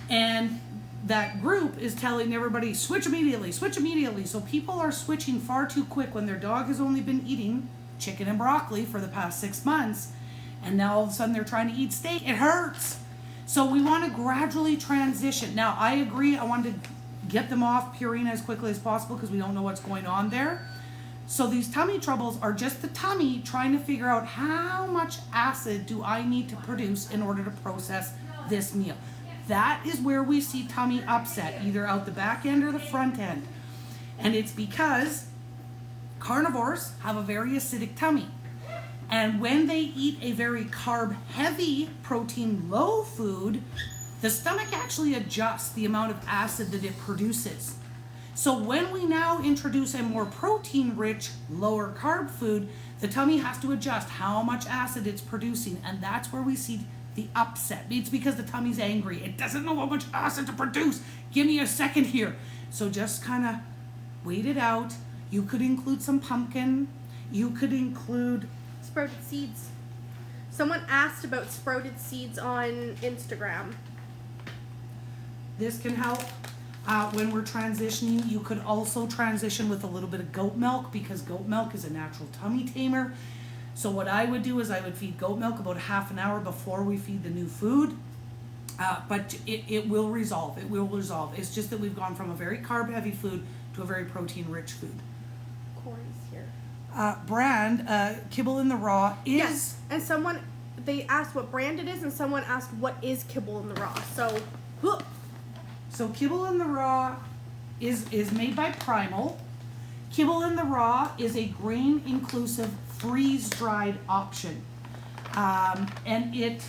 Speaker 3: And that group is telling everybody, switch immediately. So people are switching far too quick when their dog has only been eating chicken and broccoli for the past 6 months. And now all of a sudden they're trying to eat steak. It hurts. So we want to gradually transition. Now, I agree. I wanted to get them off Purina as quickly as possible because we don't know what's going on there. So these tummy troubles are just the tummy trying to figure out how much acid do I need to produce in order to process this meal. That is where we see tummy upset, either out the back end or the front end. And it's because carnivores have a very acidic tummy. And when they eat a very carb-heavy, protein-low food, the stomach actually adjusts the amount of acid that it produces. So when we now introduce a more protein-rich, lower carb food, the tummy has to adjust how much acid it's producing, and that's where we see the upset. It's because the tummy's angry. It doesn't know how much acid to produce. Give me a second here. So just kind of wait it out. You could include some pumpkin. You could include
Speaker 1: Sprouted seeds. Someone asked about sprouted seeds on Instagram.
Speaker 3: this can help. When we're transitioning, you could also transition with a little bit of goat milk, because goat milk is a natural tummy tamer. So what I would do is I would feed goat milk about half an hour before we feed the new food. But it will resolve. It will resolve. It's just that we've gone from a very carb-heavy food to a very protein-rich food.
Speaker 1: Corey's here.
Speaker 3: Brand, Kibble in the Raw is...
Speaker 1: Yes, and someone, they asked what brand it is, and someone asked what is Kibble in the Raw.
Speaker 3: So Kibble in the Raw is made by Primal. Kibble in the Raw is a grain-inclusive, freeze-dried option. And it...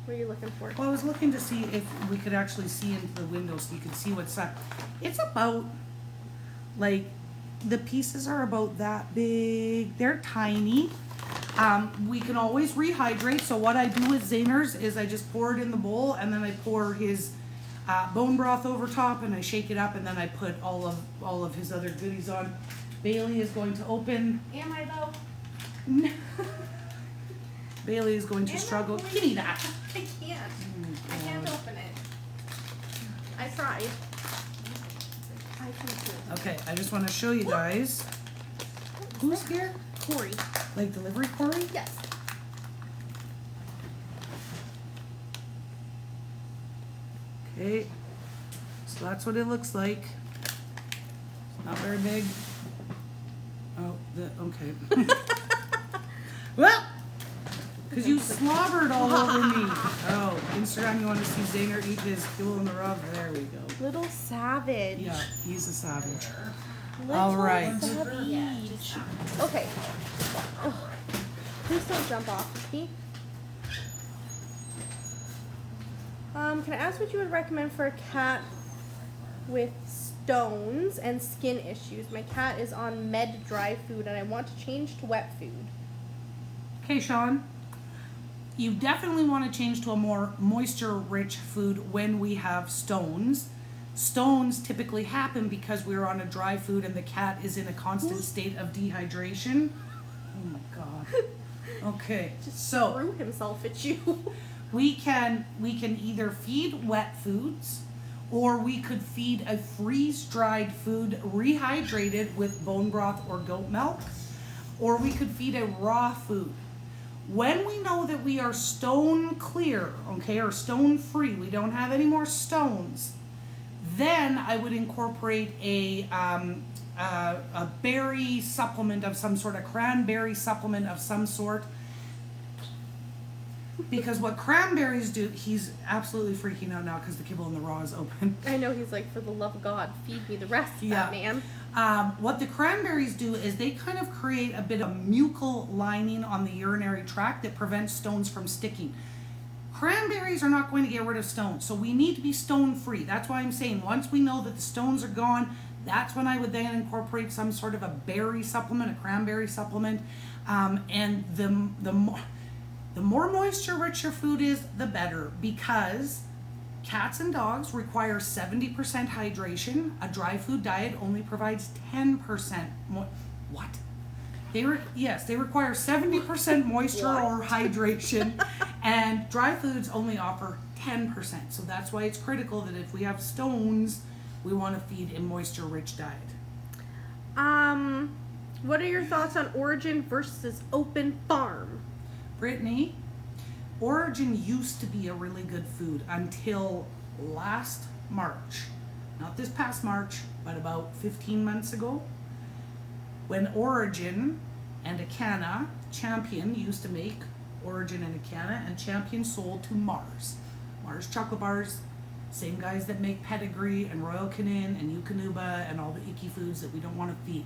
Speaker 1: What are you looking for?
Speaker 3: Well, I was looking to see if we could actually see into the window so you could see what's up. It's about, like, the pieces are about that big. They're tiny. We can always rehydrate. So what I do with Zahner's is I just pour it in the bowl, and then I pour his bone broth over top, and I shake it up, and then I put all of his other goodies on. Bailey is going to open.
Speaker 1: Am I though?
Speaker 3: Bailey is going to struggle. Give me that.
Speaker 1: I can't. I can't open it. I tried. I can't.
Speaker 3: Okay, I just want to show you guys. Who's here?
Speaker 1: Corey.
Speaker 3: Like delivery Corey?
Speaker 1: Yes.
Speaker 3: Okay, so that's what it looks like. It's not very big. Oh, okay. Well, because you slobbered all over me. Oh, Instagram, you want to see Zahner eat his Kibble in the Raw? There we go.
Speaker 1: Little savage.
Speaker 3: Yeah, he's a savage.
Speaker 1: Little
Speaker 3: All right.
Speaker 1: savage. Okay. Oh, please don't jump off of me. Can I ask what you would recommend for a cat with stones and skin issues. My cat is on med dry food and I want to change to wet food.
Speaker 3: Okay, Sean. You definitely want to change to a more moisture-rich food when we have stones. Stones typically happen because we're on a dry food and the cat is in a constant state of dehydration. Oh my God. Okay,
Speaker 1: Just
Speaker 3: so
Speaker 1: threw himself at you.
Speaker 3: we can either feed wet foods, or we could feed a freeze-dried food rehydrated with bone broth or goat milk, or we could feed a raw food. When we know that we are stone clear, okay, or stone free, we don't have any more stones, then I would incorporate a berry supplement of some sort, a cranberry supplement of some sort. Because what cranberries do, he's absolutely freaking out now because the kibble in the raw is open.
Speaker 1: I know, he's like, for the love of God, feed me the rest,
Speaker 3: Yeah.
Speaker 1: that man.
Speaker 3: What the cranberries do is they kind of create a bit of mucal lining on the urinary tract that prevents stones from sticking. Cranberries are not going to get rid of stones, so we need to be stone free. That's why I'm saying once we know that the stones are gone, that's when I would then incorporate some sort of a berry supplement, a cranberry supplement, and the more moisture rich your food is, the better, because cats and dogs require 70% hydration. A dry food diet only provides 10% what? They require 70% moisture or hydration, and dry foods only offer 10%. So that's why it's critical that if we have stones, we want to feed a moisture-rich diet.
Speaker 1: What are your thoughts on Origin versus Open Farm?
Speaker 3: Brittany, Origin used to be a really good food until last March. Not this past March, but about 15 months ago, when Origin and Acana, Champion used to make Origin and Acana, and Champion sold to Mars. Mars chocolate bars, same guys that make Pedigree and Royal Canin and Eukanuba and all the icky foods that we don't want to feed.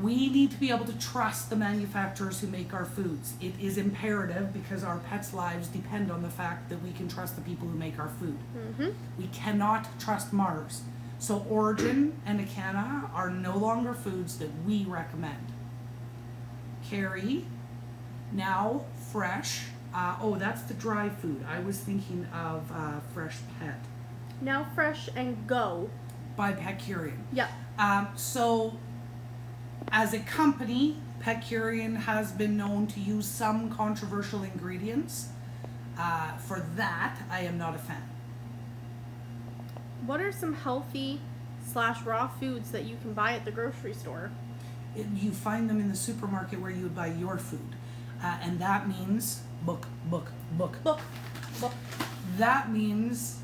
Speaker 3: We need to be able to trust the manufacturers who make our foods. It is imperative because our pets' lives depend on the fact that we can trust the people who make our food.
Speaker 1: Mm-hmm.
Speaker 3: We cannot trust Mars. So Origin and Acana are no longer foods that we recommend. Carrie, now Fresh. That's the dry food. I was thinking of Fresh Pet
Speaker 1: Now Fresh and Go.
Speaker 3: by Petcurian.
Speaker 1: Yep.
Speaker 3: So as a company, Petcurian has been known to use some controversial ingredients. For that, I am not a fan.
Speaker 1: What are some healthy / raw foods that you can buy at the grocery store?
Speaker 3: You find them in the supermarket where you would buy your food. And that means book.
Speaker 1: Book.
Speaker 3: That means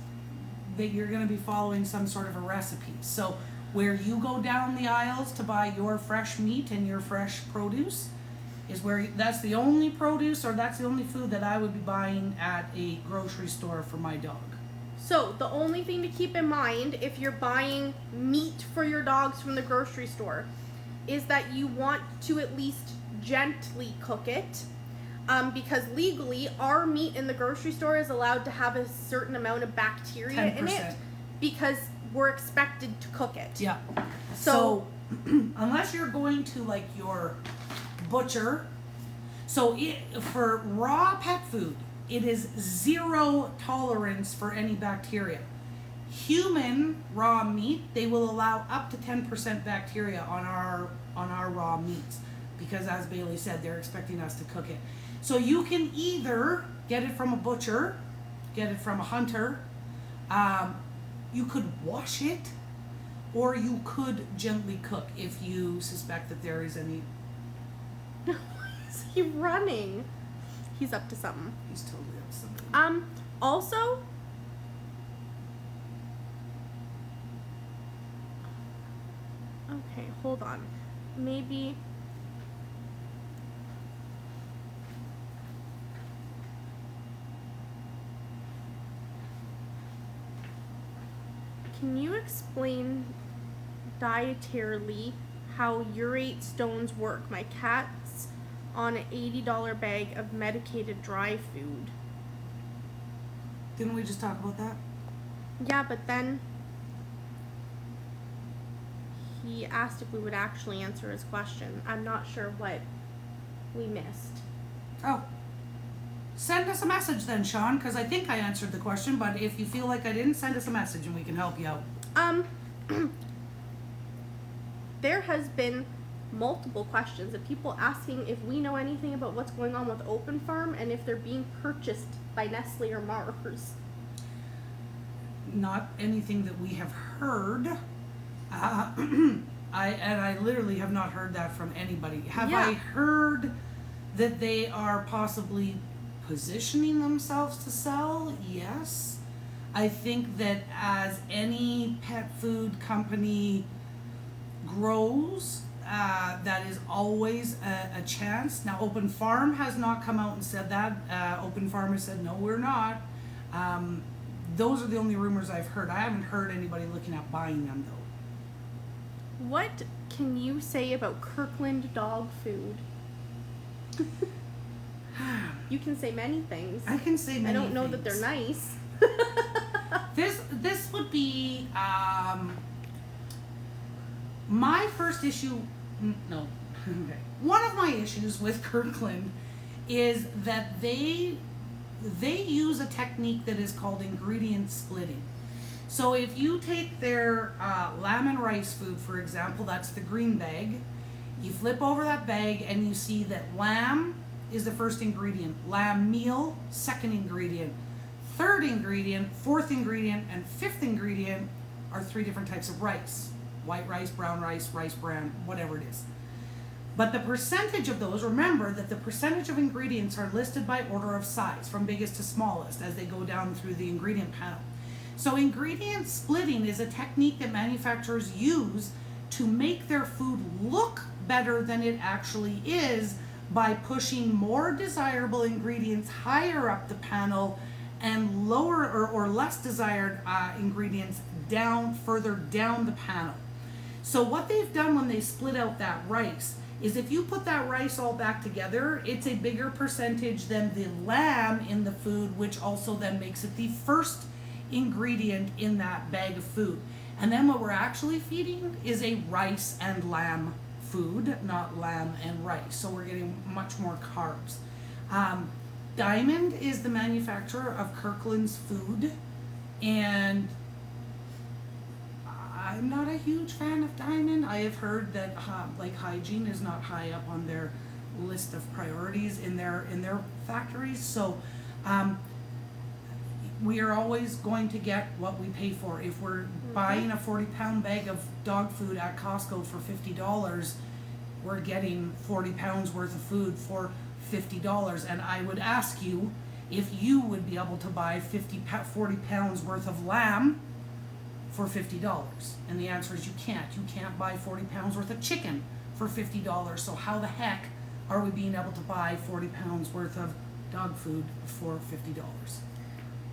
Speaker 3: that you're going to be following some sort of a recipe. So where you go down the aisles to buy your fresh meat and your fresh produce is where that's the only produce or that's the only food that I would be buying at a grocery store for my dog.
Speaker 1: So the only thing to keep in mind if you're buying meat for your dogs from the grocery store is that you want to at least gently cook it. Because legally, our meat in the grocery store is allowed to have a certain amount of bacteria
Speaker 3: 10%.
Speaker 1: in it because we're expected to cook it.
Speaker 3: Yeah.
Speaker 1: So
Speaker 3: unless you're going to like your butcher, for raw pet food, it is 0 tolerance for any bacteria. Human raw meat, they will allow up to 10% bacteria on our raw meats because, as Bailey said, they're expecting us to cook it. So you can either get it from a butcher, get it from a hunter, you could wash it, or you could gently cook if you suspect that there is any.
Speaker 1: why is he running? He's up to something.
Speaker 3: He's totally up to something.
Speaker 1: Also, okay, hold on. Maybe. Can you explain dietarily how urate stones work? My cat's on an $80 bag of medicated dry food.
Speaker 3: Didn't we just talk about that?
Speaker 1: Yeah, but then he asked if we would actually answer his question. I'm not sure what we missed.
Speaker 3: Oh. Send us a message then, Sean, because I think I answered the question, but if you feel like I didn't, send us a message and we can help you out.
Speaker 1: There has been multiple questions of people asking if we know anything about what's going on with Open Farm and if they're being purchased by Nestle or Mars.
Speaker 3: Not anything that we have heard. I literally have not heard that from anybody. Have
Speaker 1: Yeah.
Speaker 3: I heard that they are possibly positioning themselves to sell? Yes. I think that as any pet food company grows, that is always a chance. Now, Open Farm has not come out and said that. Open Farm has said, no, we're not. Those are the only rumors I've heard. I haven't heard anybody looking at buying them, though.
Speaker 1: What can you say about Kirkland dog food? You can say many things.
Speaker 3: I can say many
Speaker 1: I don't know
Speaker 3: things.
Speaker 1: that they're nice.
Speaker 3: This would be my first issue. No, okay. One of my issues with Kirkland is that they use a technique that is called ingredient splitting. So if you take their lamb and rice food, for example, that's the green bag. You flip over that bag and you see that lamb is the first ingredient, lamb meal, second ingredient, third ingredient, fourth ingredient, and fifth ingredient are 3 different types of rice. White rice, brown rice, rice bran, whatever it is. But the percentage of those, remember that the percentage of ingredients are listed by order of size, from biggest to smallest, as they go down through the ingredient panel. So ingredient splitting is a technique that manufacturers use to make their food look better than it actually is by pushing more desirable ingredients higher up the panel and lower or less desired ingredients further down the panel. So what they've done when they split out that rice is if you put that rice all back together, it's a bigger percentage than the lamb in the food, which also then makes it the first ingredient in that bag of food. And then what we're actually feeding is a rice and lamb food, not lamb and rice. So we're getting much more carbs. Diamond is the manufacturer of Kirkland's food, and I'm not a huge fan of Diamond. I have heard that like hygiene is not high up on their list of priorities in their factories. So we are always going to get what we pay for. If we're buying a 40-pound bag of dog food at Costco for $50, we're getting 40 pounds worth of food for $50. And I would ask you if you would be able to buy 40 pounds worth of lamb for $50. And the answer is you can't. You can't buy 40 pounds worth of chicken for $50. So how the heck are we being able to buy 40 pounds worth of dog food for $50?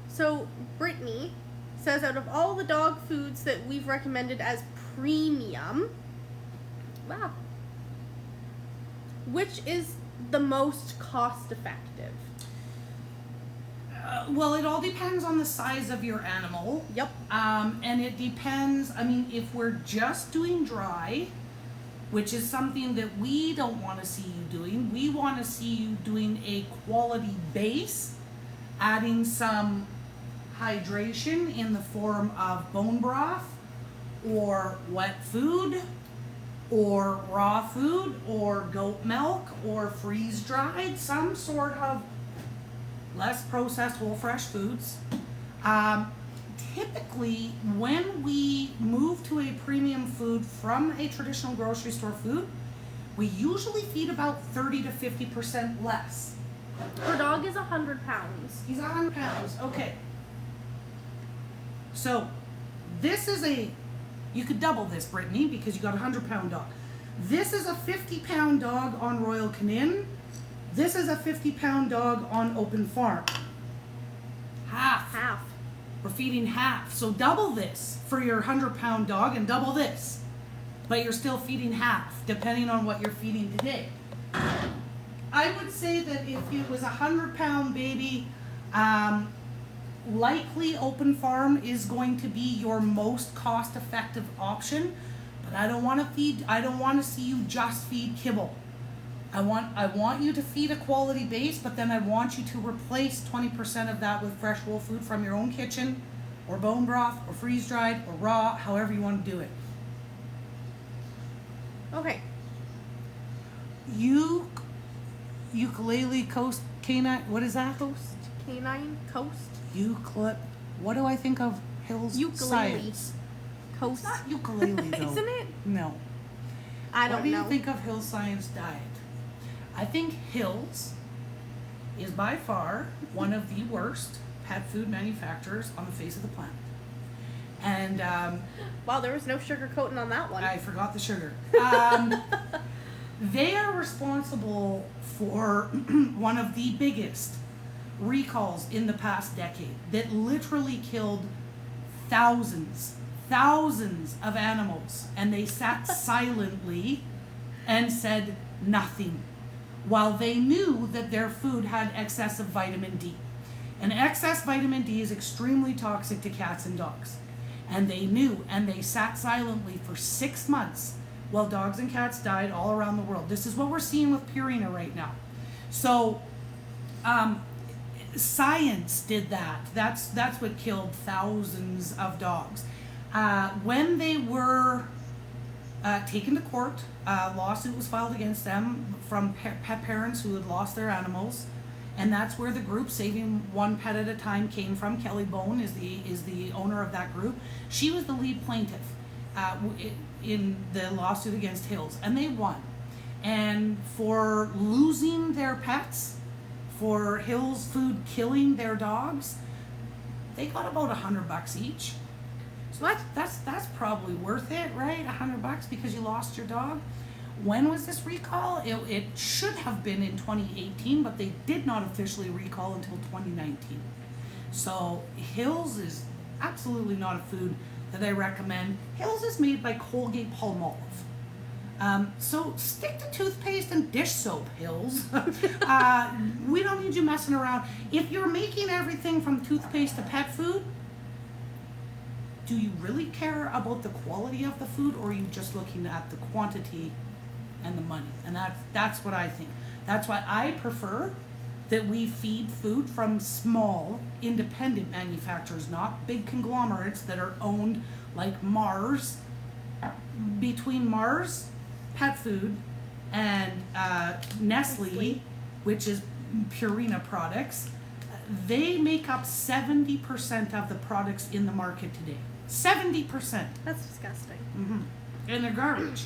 Speaker 1: So Brittany says out of all the dog foods that we've recommended as premium, wow, which is the most cost effective?
Speaker 3: Well, it all depends on the size of your animal.
Speaker 1: Yep.
Speaker 3: And it depends, I mean, if we're just doing dry, which is something that we don't want to see you doing, we want to see you doing a quality base, adding some hydration in the form of bone broth or wet food or raw food or goat milk or freeze dried, some sort of less processed whole fresh foods. Typically when we move to a premium food from a traditional grocery store food, we usually feed about 30 to 50% less.
Speaker 1: Her dog is 100 pounds.
Speaker 3: He's 100 pounds. Okay. So this is you could double this, Brittany, because you got a 100-pound dog. This is a 50-pound dog on Royal Canin. This is a 50-pound dog on Open Farm. Half. We're feeding half. So double this for your 100-pound dog and double this. But you're still feeding half, depending on what you're feeding today. I would say that if it was a 100-pound baby, likely Open Farm is going to be your most cost-effective option. But But I don't want to see you just feed kibble. I want you to feed a quality base, but then I want you to replace 20% of that with fresh whole food from your own kitchen, or bone broth, or freeze dried, or raw, however you want to do it.
Speaker 1: Okay.
Speaker 3: Ukulele coast canine. What is that?
Speaker 1: Coast canine coast.
Speaker 3: What do I think of Hill's
Speaker 1: Ukulele.
Speaker 3: Science?
Speaker 1: Coast.
Speaker 3: It's not ukulele though.
Speaker 1: Isn't it?
Speaker 3: No.
Speaker 1: I don't
Speaker 3: What do
Speaker 1: know.
Speaker 3: you think of Hill's Science diet? I think Hill's is by far one of the worst pet food manufacturers on the face of the planet. And
Speaker 1: Wow, there was no sugar coating on that one.
Speaker 3: I forgot the sugar. They are responsible for one of the biggest recalls in the past decade that literally killed thousands of animals, and they sat silently and said nothing while they knew that their food had excessive vitamin D. And excess vitamin D is extremely toxic to cats and dogs. And they knew, and they sat silently for 6 months while dogs and cats died all around the world. This is what we're seeing with Purina right now. So, science did that. That's what killed thousands of dogs. When they were taken to court, a lawsuit was filed against them from pet parents who had lost their animals, and that's where the group Saving One Pet at a Time came from. Kelly Bone is the owner of that group. She was the lead plaintiff in the lawsuit against Hills, and they won. And for losing their pets, for Hills Food killing their dogs, they got about $100 each. So that's probably worth it, right? $100 because you lost your dog. When was this recall? It should have been in 2018, but they did not officially recall until 2019. So Hills is absolutely not a food that I recommend. Hills is made by Colgate Palmolive. So stick to toothpaste and dish soap, Hills. We don't need you messing around. If you're making everything from toothpaste to pet food, do you really care about the quality of the food, or are you just looking at the quantity and the money? And that's what I think. That's why I prefer that we feed food from small, independent manufacturers, not big conglomerates that are owned like Mars. Between Mars Pet Food and Nestle, which is Purina products, they make up 70% of the products in the market today. 70%.
Speaker 1: That's disgusting.
Speaker 3: Mm-hmm. And they're garbage.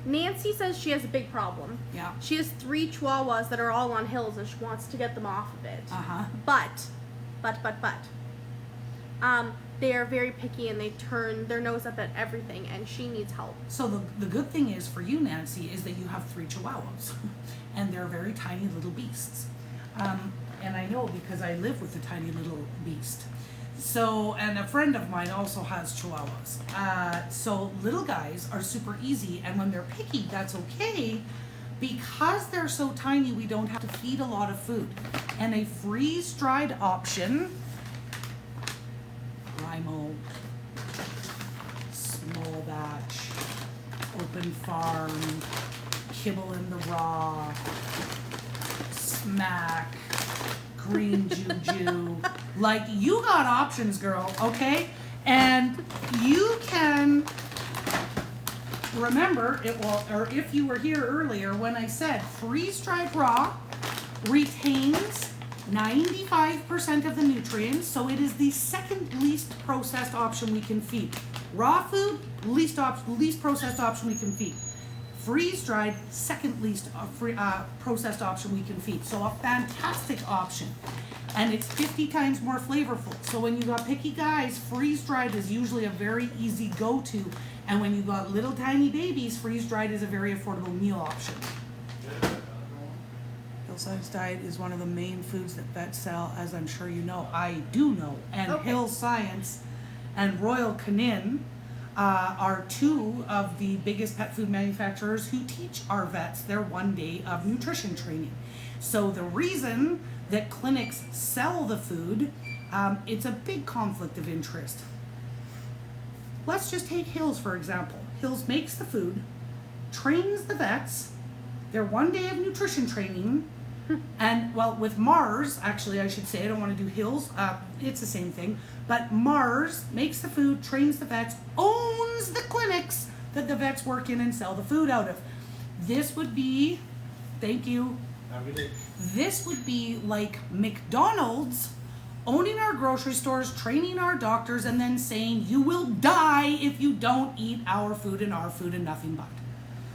Speaker 1: Nancy says she has a big problem.
Speaker 3: Yeah.
Speaker 1: She has 3 Chihuahuas that are all on Hills, and she wants to get them off of it. But, they are very picky, and they turn their nose up at everything, and she needs help.
Speaker 3: So the good thing is for you, Nancy, is that you have 3 Chihuahuas, and they're very tiny little beasts. And I know because I live with a tiny little beast. So, and a friend of mine also has Chihuahuas. So little guys are super easy, and when they're picky, that's okay. Because they're so tiny, we don't have to feed a lot of food. And a freeze-dried option, Limo, small batch, open farm, kibble in the raw, smack, green juju. Like, you got options, girl, okay? And you can remember it will, or if you were here earlier when I said freeze-dried raw retains 95% of the nutrients, so it is the second least processed option we can feed. Raw food, least processed option we can feed. Freeze-dried, second least processed option we can feed. So a fantastic option. And it's 50 times more flavorful. So when you got picky guys, freeze-dried is usually a very easy go-to. And when you got little tiny babies, freeze-dried is a very affordable meal option. Hillside's diet is one of the main foods that vets sell, as I'm sure you know. I do know. And
Speaker 1: Okay.
Speaker 3: Hill Science and Royal Canin are 2 of the biggest pet food manufacturers who teach our vets their 1 day of nutrition training. So the reason that clinics sell the food, it's a big conflict of interest. Let's just take Hills, for example. Hills makes the food, trains the vets, their 1 day of nutrition training, and well, with Mars, actually, I should say, I don't want to do Hills, it's the same thing, but Mars makes the food, trains the vets, owns the clinics that the vets work in and sell the food out of. This would be, thank you, this would be like McDonald's owning our grocery stores, training our doctors, and then saying, you will die if you don't eat our food and nothing but.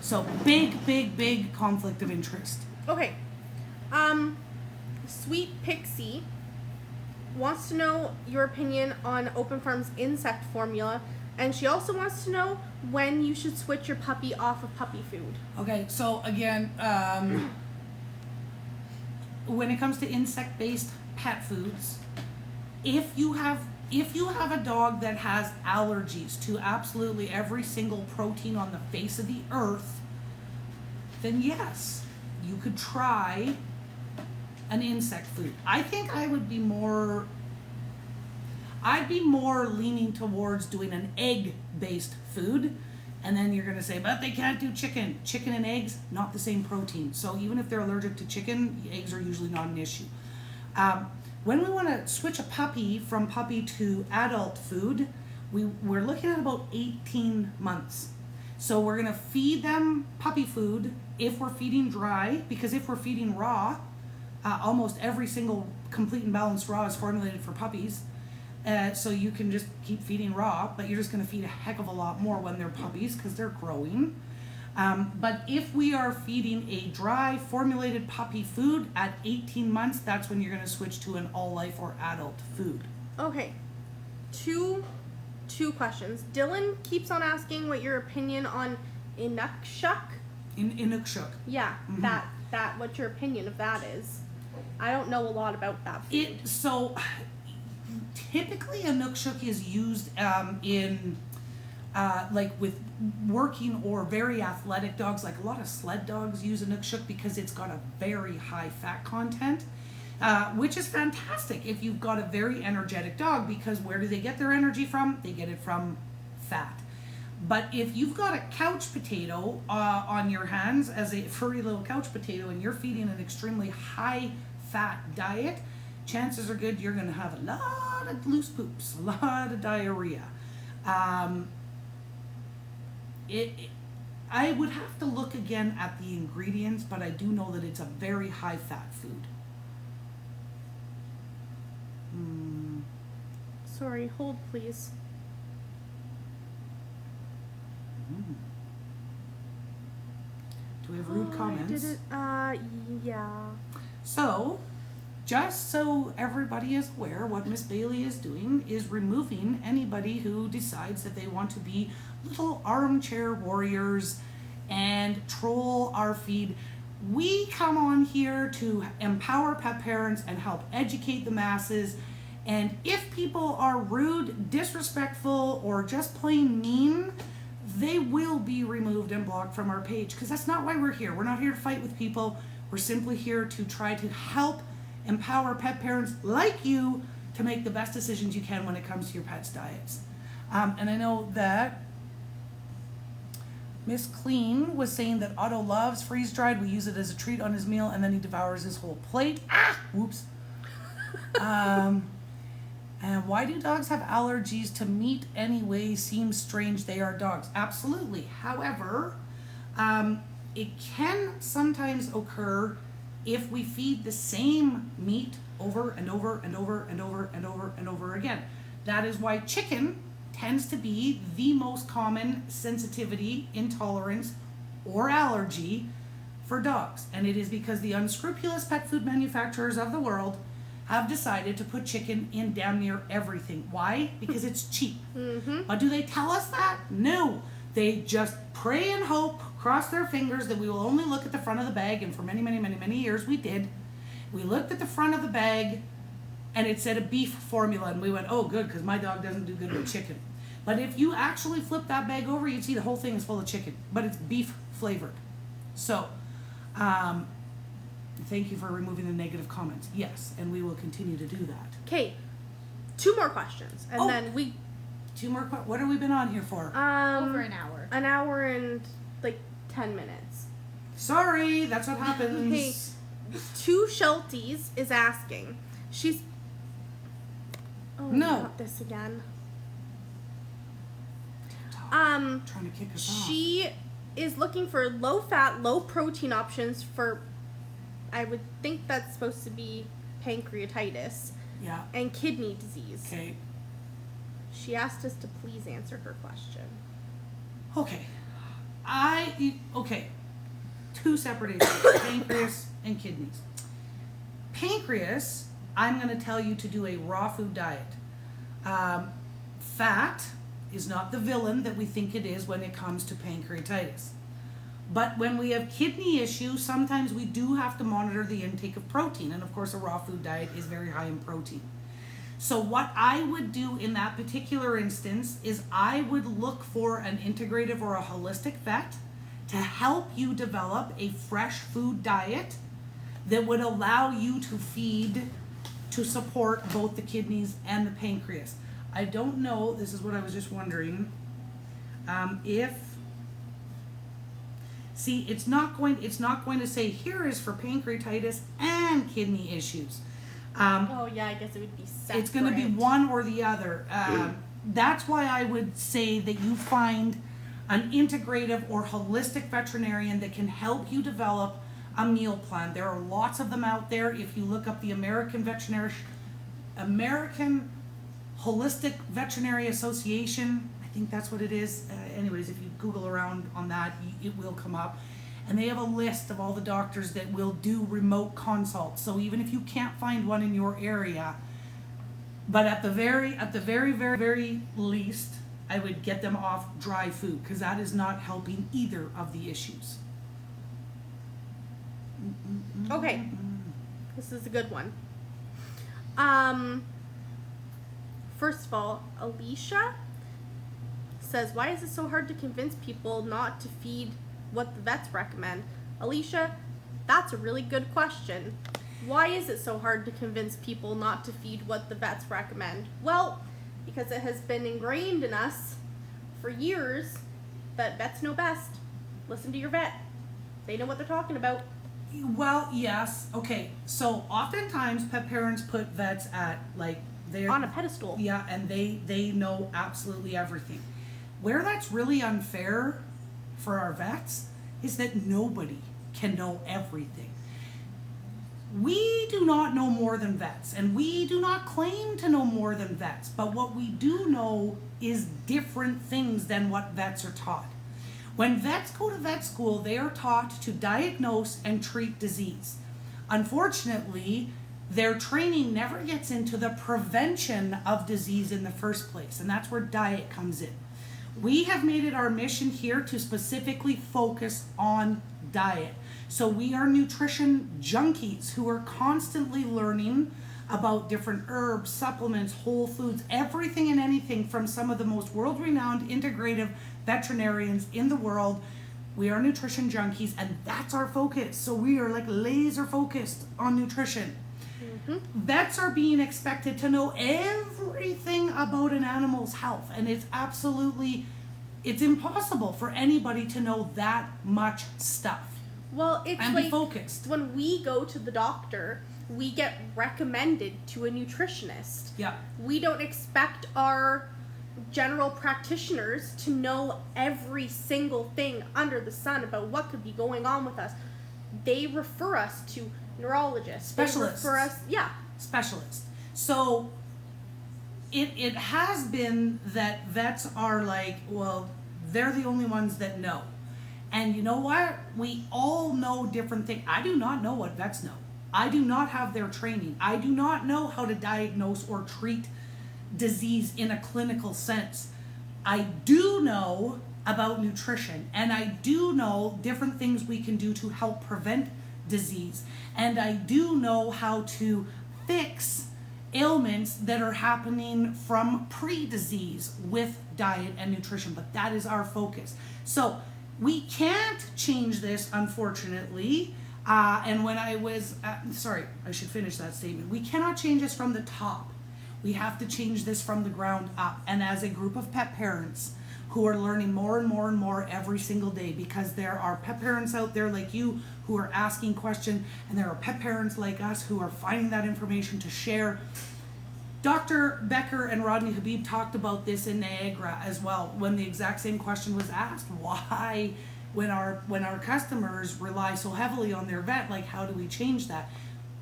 Speaker 3: So big conflict of interest.
Speaker 1: Okay. Sweet Pixie wants to know your opinion on Open Farm's insect formula, and she also wants to know when you should switch your puppy off of puppy food.
Speaker 3: Okay, so again, when it comes to insect-based pet foods, if you have a dog that has allergies to absolutely every single protein on the face of the earth, then yes, you could try an insect food. I think I'd be more leaning towards doing an egg-based food. And then you're going to say, but they can't do chicken. Chicken and eggs, not the same protein. So even if they're allergic to chicken, eggs are usually not an issue. When we want to switch a puppy from puppy to adult food, we're looking at about 18 months. So we're going to feed them puppy food if we're feeding dry, because if we're feeding raw, almost every single complete and balanced raw is formulated for puppies. So you can just keep feeding raw, but you're just going to feed a heck of a lot more when they're puppies because they're growing. But if we are feeding a dry formulated puppy food at 18 months, that's when you're going to switch to an all life or adult food.
Speaker 1: Okay. Two questions. Dylan keeps on asking what your opinion on Inukshuk.
Speaker 3: Inukshuk.
Speaker 1: Yeah,
Speaker 3: Mm-hmm.
Speaker 1: that what your opinion of that is. I don't know a lot about that food.
Speaker 3: So typically Inukshuk is used in like with working or very athletic dogs. Like a lot of sled dogs use Inukshuk because it's got a very high fat content, which is fantastic if you've got a very energetic dog, because where do they get their energy from? They get it from fat. But if you've got a couch potato on your hands as a furry little couch potato and you're feeding an extremely high fat diet, chances are good you're going to have a lot of loose poops, a lot of diarrhea. I would have to look again at the ingredients, but I do know that it's a very high fat food.
Speaker 1: Sorry, hold please.
Speaker 3: Do we have rude comments?
Speaker 1: I did it. Yeah.
Speaker 3: So, just so everybody is aware, what Miss Bailey is doing is removing anybody who decides that they want to be little armchair warriors and troll our feed. We come on here to empower pet parents and help educate the masses. And if people are rude, disrespectful, or just plain mean, they will be removed and blocked from our page, because that's not why we're here. We're not here to fight with people. We're simply here to try to help empower pet parents like you to make the best decisions you can when it comes to your pet's diets. And I know that Miss Clean was saying that Otto loves freeze-dried. We use it as a treat on his meal, and then he devours his whole plate. Whoops. And why do dogs have allergies to meat anyway? Seems strange, they are dogs. Absolutely. However, it can sometimes occur if we feed the same meat over and over and over and over and over and over again. That is why chicken tends to be the most common sensitivity, intolerance, or allergy for dogs. And it is because the unscrupulous pet food manufacturers of the world have decided to put chicken in damn near everything. Why? Because it's cheap.
Speaker 1: Mm-hmm.
Speaker 3: But do they tell us that? No. They just pray and hope, cross their fingers that we will only look at the front of the bag, and for many, many, many, many years we did. We looked at the front of the bag and it said a beef formula, and we went, oh good, because my dog doesn't do good with chicken. But if you actually flip that bag over, you'd see the whole thing is full of chicken, but it's beef flavored. So, thank you for removing the negative comments. Yes, and we will continue to do that.
Speaker 1: Okay, 2 more questions, and then we
Speaker 3: 2 more. What have we been on here for?
Speaker 2: Over an hour.
Speaker 1: An hour and like 10 minutes.
Speaker 3: Sorry, that's what happens.
Speaker 1: Hey, Two Shelties is asking. She's. Oh,
Speaker 3: No.
Speaker 1: not this again.
Speaker 3: Trying to kick us off.
Speaker 1: She is looking for low fat, low protein options for. I would think that's supposed to be pancreatitis
Speaker 3: Yeah.
Speaker 1: and kidney disease.
Speaker 3: Okay.
Speaker 1: She asked us to please answer her question.
Speaker 3: Okay. Okay. 2 separate issues, pancreas and kidneys. Pancreas, I'm going to tell you to do a raw food diet. Fat is not the villain that we think it is when it comes to pancreatitis. But when we have kidney issues, sometimes we do have to monitor the intake of protein. And of course, a raw food diet is very high in protein. So what I would do in that particular instance is I would look for an integrative or a holistic vet to help you develop a fresh food diet that would allow you to feed to support both the kidneys and the pancreas. I don't know, this is what I was just wondering, it's not going to say here is for pancreatitis and kidney issues.
Speaker 1: Oh yeah, I guess it would be separate.
Speaker 3: It's going to be one or the other. That's why I would say that you find an integrative or holistic veterinarian that can help you develop a meal plan. There are lots of them out there. If you look up the American Holistic Veterinary Association, I think that's what it is. Anyways, if you Google around on that, it will come up. And they have a list of all the doctors that will do remote consults. So even if you can't find one in your area, but at the very, very least, I would get them off dry food because that is not helping either of the issues.
Speaker 1: Okay. This is a good one. First of all, Alicia says, why is it so hard to convince people not to feed what the vets recommend? Alicia, that's a really good question. Why is it so hard to convince people not to feed what the vets recommend? Well, because it has been ingrained in us for years that vets know best. Listen to your vet. They know what they're talking about.
Speaker 3: Well, yes. Okay. So oftentimes pet parents put vets at like they're
Speaker 1: On a pedestal.
Speaker 3: Yeah, and they know absolutely everything. Where that's really unfair for our vets is that nobody can know everything. We do not know more than vets, and we do not claim to know more than vets, but what we do know is different things than what vets are taught. When vets go to vet school, they are taught to diagnose and treat disease. Unfortunately, their training never gets into the prevention of disease in the first place, and that's where diet comes in. We have made it our mission here to specifically focus on diet. So we are nutrition junkies who are constantly learning about different herbs, supplements, whole foods, everything and anything from some of the most world-renowned integrative veterinarians in the world. We are nutrition junkies, and that's our focus. So we are like laser focused on nutrition. Vets are being expected to know everything about an animal's health, and it's impossible for anybody to know that much stuff.
Speaker 1: Well, it's
Speaker 3: and
Speaker 1: like
Speaker 3: be focused.
Speaker 1: When we go to the doctor, we get recommended to a nutritionist.
Speaker 3: Yeah.
Speaker 1: We don't expect our general practitioners to know every single thing under the sun about what could be going on with us. They refer us to neurologists.
Speaker 3: Specialists.
Speaker 1: They refer us,
Speaker 3: Specialists. So it has been that vets are like, well, they're the only ones that know. And you know what? We all know different things. I do not know what vets know. I do not have their training. I do not know how to diagnose or treat disease in a clinical sense. I do know about nutrition, and I do know different things we can do to help prevent disease. And I do know how to fix ailments that are happening from pre-disease with diet and nutrition, but that is our focus. So we can't change this, unfortunately. And when I was, sorry, I should finish that statement. We cannot change this from the top. We have to change this from the ground up. And as a group of pet parents who are learning more and more and more every single day, because there are pet parents out there like you who are asking questions, and there are pet parents like us who are finding that information to share. Dr. Becker and Rodney Habib talked about this in Niagara as well, when the exact same question was asked. Why, when our customers rely so heavily on their vet, like how do we change that?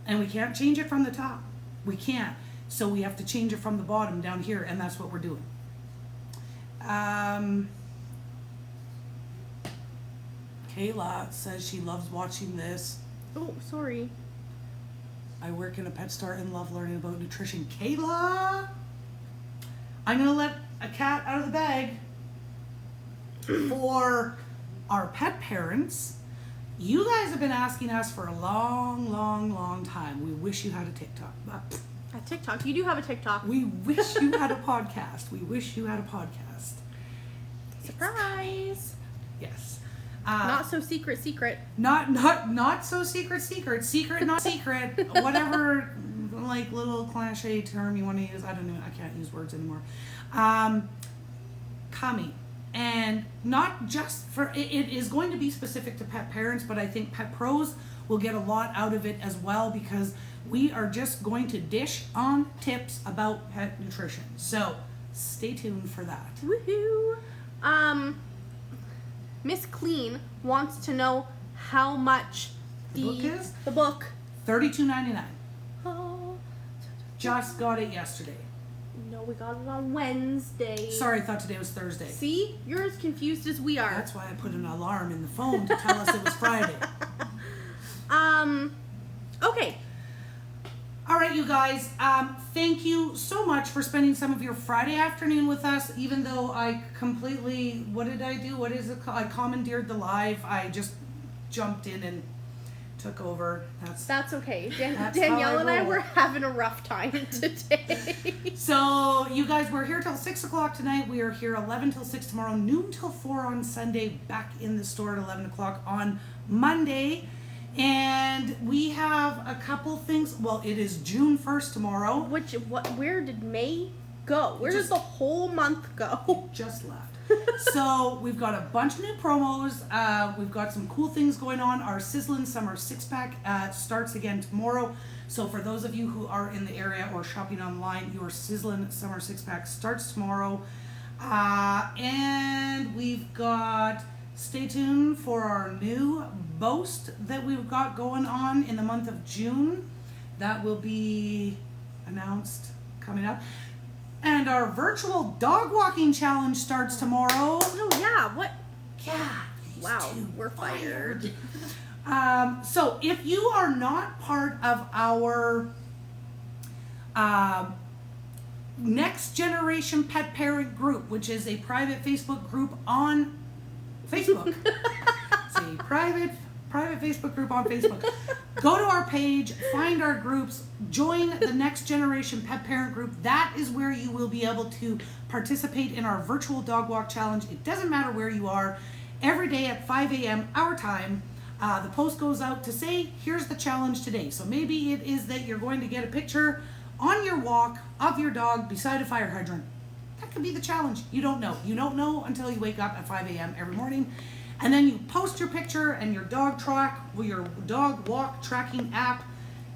Speaker 3: And we can't change it from the top. We can't. So we have to change it from the bottom down here, and that's what we're doing. Kayla says she loves watching this.
Speaker 1: Oh, sorry.
Speaker 3: I work in a pet store and love learning about nutrition. Kayla! I'm going to let a cat out of the bag for our pet parents. You guys have been asking us for a long, long, long time. We wish you had a TikTok.
Speaker 1: A TikTok. You do have a TikTok.
Speaker 3: We wish you had a podcast. We wish you had a podcast.
Speaker 1: Surprise!
Speaker 3: Yes.
Speaker 1: Not so secret.
Speaker 3: Not so secret. Secret, not secret. Whatever, like little cliche term you want to use. I don't know. I can't use words anymore. Coming. And not just for, it is going to be specific to pet parents, but I think pet pros will get a lot out of it as well, because we are just going to dish on tips about pet nutrition. So stay tuned for that.
Speaker 1: Woohoo! Miss Clean wants to know how much
Speaker 3: The book is?
Speaker 1: The book.
Speaker 3: $32.99.
Speaker 1: Oh,
Speaker 3: Just got it yesterday.
Speaker 1: no, we got it on Wednesday.
Speaker 3: Sorry, I thought today was Thursday.
Speaker 1: See? You're as confused as we are.
Speaker 3: That's why I put an alarm in the phone to tell us it was Friday.
Speaker 1: Okay.
Speaker 3: All right, you guys. Thank you so much for spending some of your Friday afternoon with us, even though I completely, what did I do? What is it called? I commandeered the live. I just jumped in and took over.
Speaker 1: That's okay.
Speaker 3: That's
Speaker 1: Danielle
Speaker 3: how I
Speaker 1: and I
Speaker 3: roll.
Speaker 1: were having a rough time today.
Speaker 3: So, you guys, we're here till 6 o'clock tonight. We are here 11 till 6 tomorrow, noon till 4 on Sunday, back in the store at 11 o'clock on Monday. And we have a couple things. Well, it is June 1st tomorrow.
Speaker 1: Where did May go? Where did the whole month go?
Speaker 3: Just left. So we've got a bunch of new promos. We've got some cool things going on. Our Sizzlin' Summer 6-pack starts again tomorrow. So for those of you who are in the area or shopping online, your Sizzlin' Summer 6-pack starts tomorrow. And we've got, stay tuned for our new boast that we've got going on in the month of June. That will be announced coming up. And our virtual dog walking challenge starts tomorrow.
Speaker 1: Oh yeah, what?
Speaker 3: Yeah.
Speaker 1: Wow, we're fired.
Speaker 3: So if you are not part of our Next Generation Pet Parent group, which is a private Facebook group on Facebook. It's a private Facebook group on Facebook. Go to our page, find our groups, join the Next Generation Pet Parent group. That is where you will be able to participate in our virtual dog walk challenge. It doesn't matter where you are. Every day at 5 a.m. our time, the post goes out to say, here's the challenge today. So maybe it is that you're going to get a picture on your walk of your dog beside a fire hydrant. That could be the challenge. You don't know. You don't know until you wake up at 5 a.m. every morning. And then you post your picture and your dog walk tracking app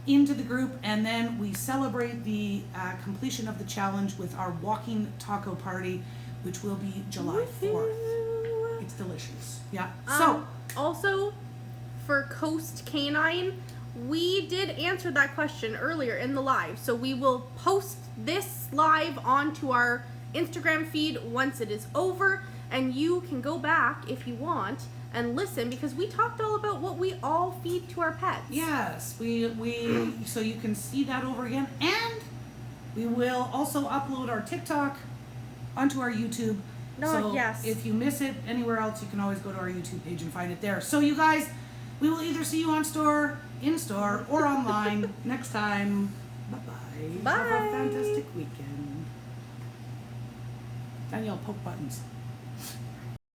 Speaker 3: into the group, and then we celebrate the completion of the challenge with our walking taco party, which will be July 4th. It's delicious. Yeah. So
Speaker 1: also for Coast Canine, we did answer that question earlier in the live, so we will post this live onto our Instagram feed once it is over. And you can go back if you want and listen, because we talked all about what we all feed to our pets.
Speaker 3: yes, we so you can see that over again, and we will also upload our TikTok onto our YouTube. So
Speaker 1: yes.
Speaker 3: if you miss it anywhere else, you can always go to our YouTube page and find it there. So you guys, we will either see you in store, or online next time. Bye-bye.
Speaker 1: Bye.
Speaker 3: Have a fantastic weekend. Danielle, poke buttons.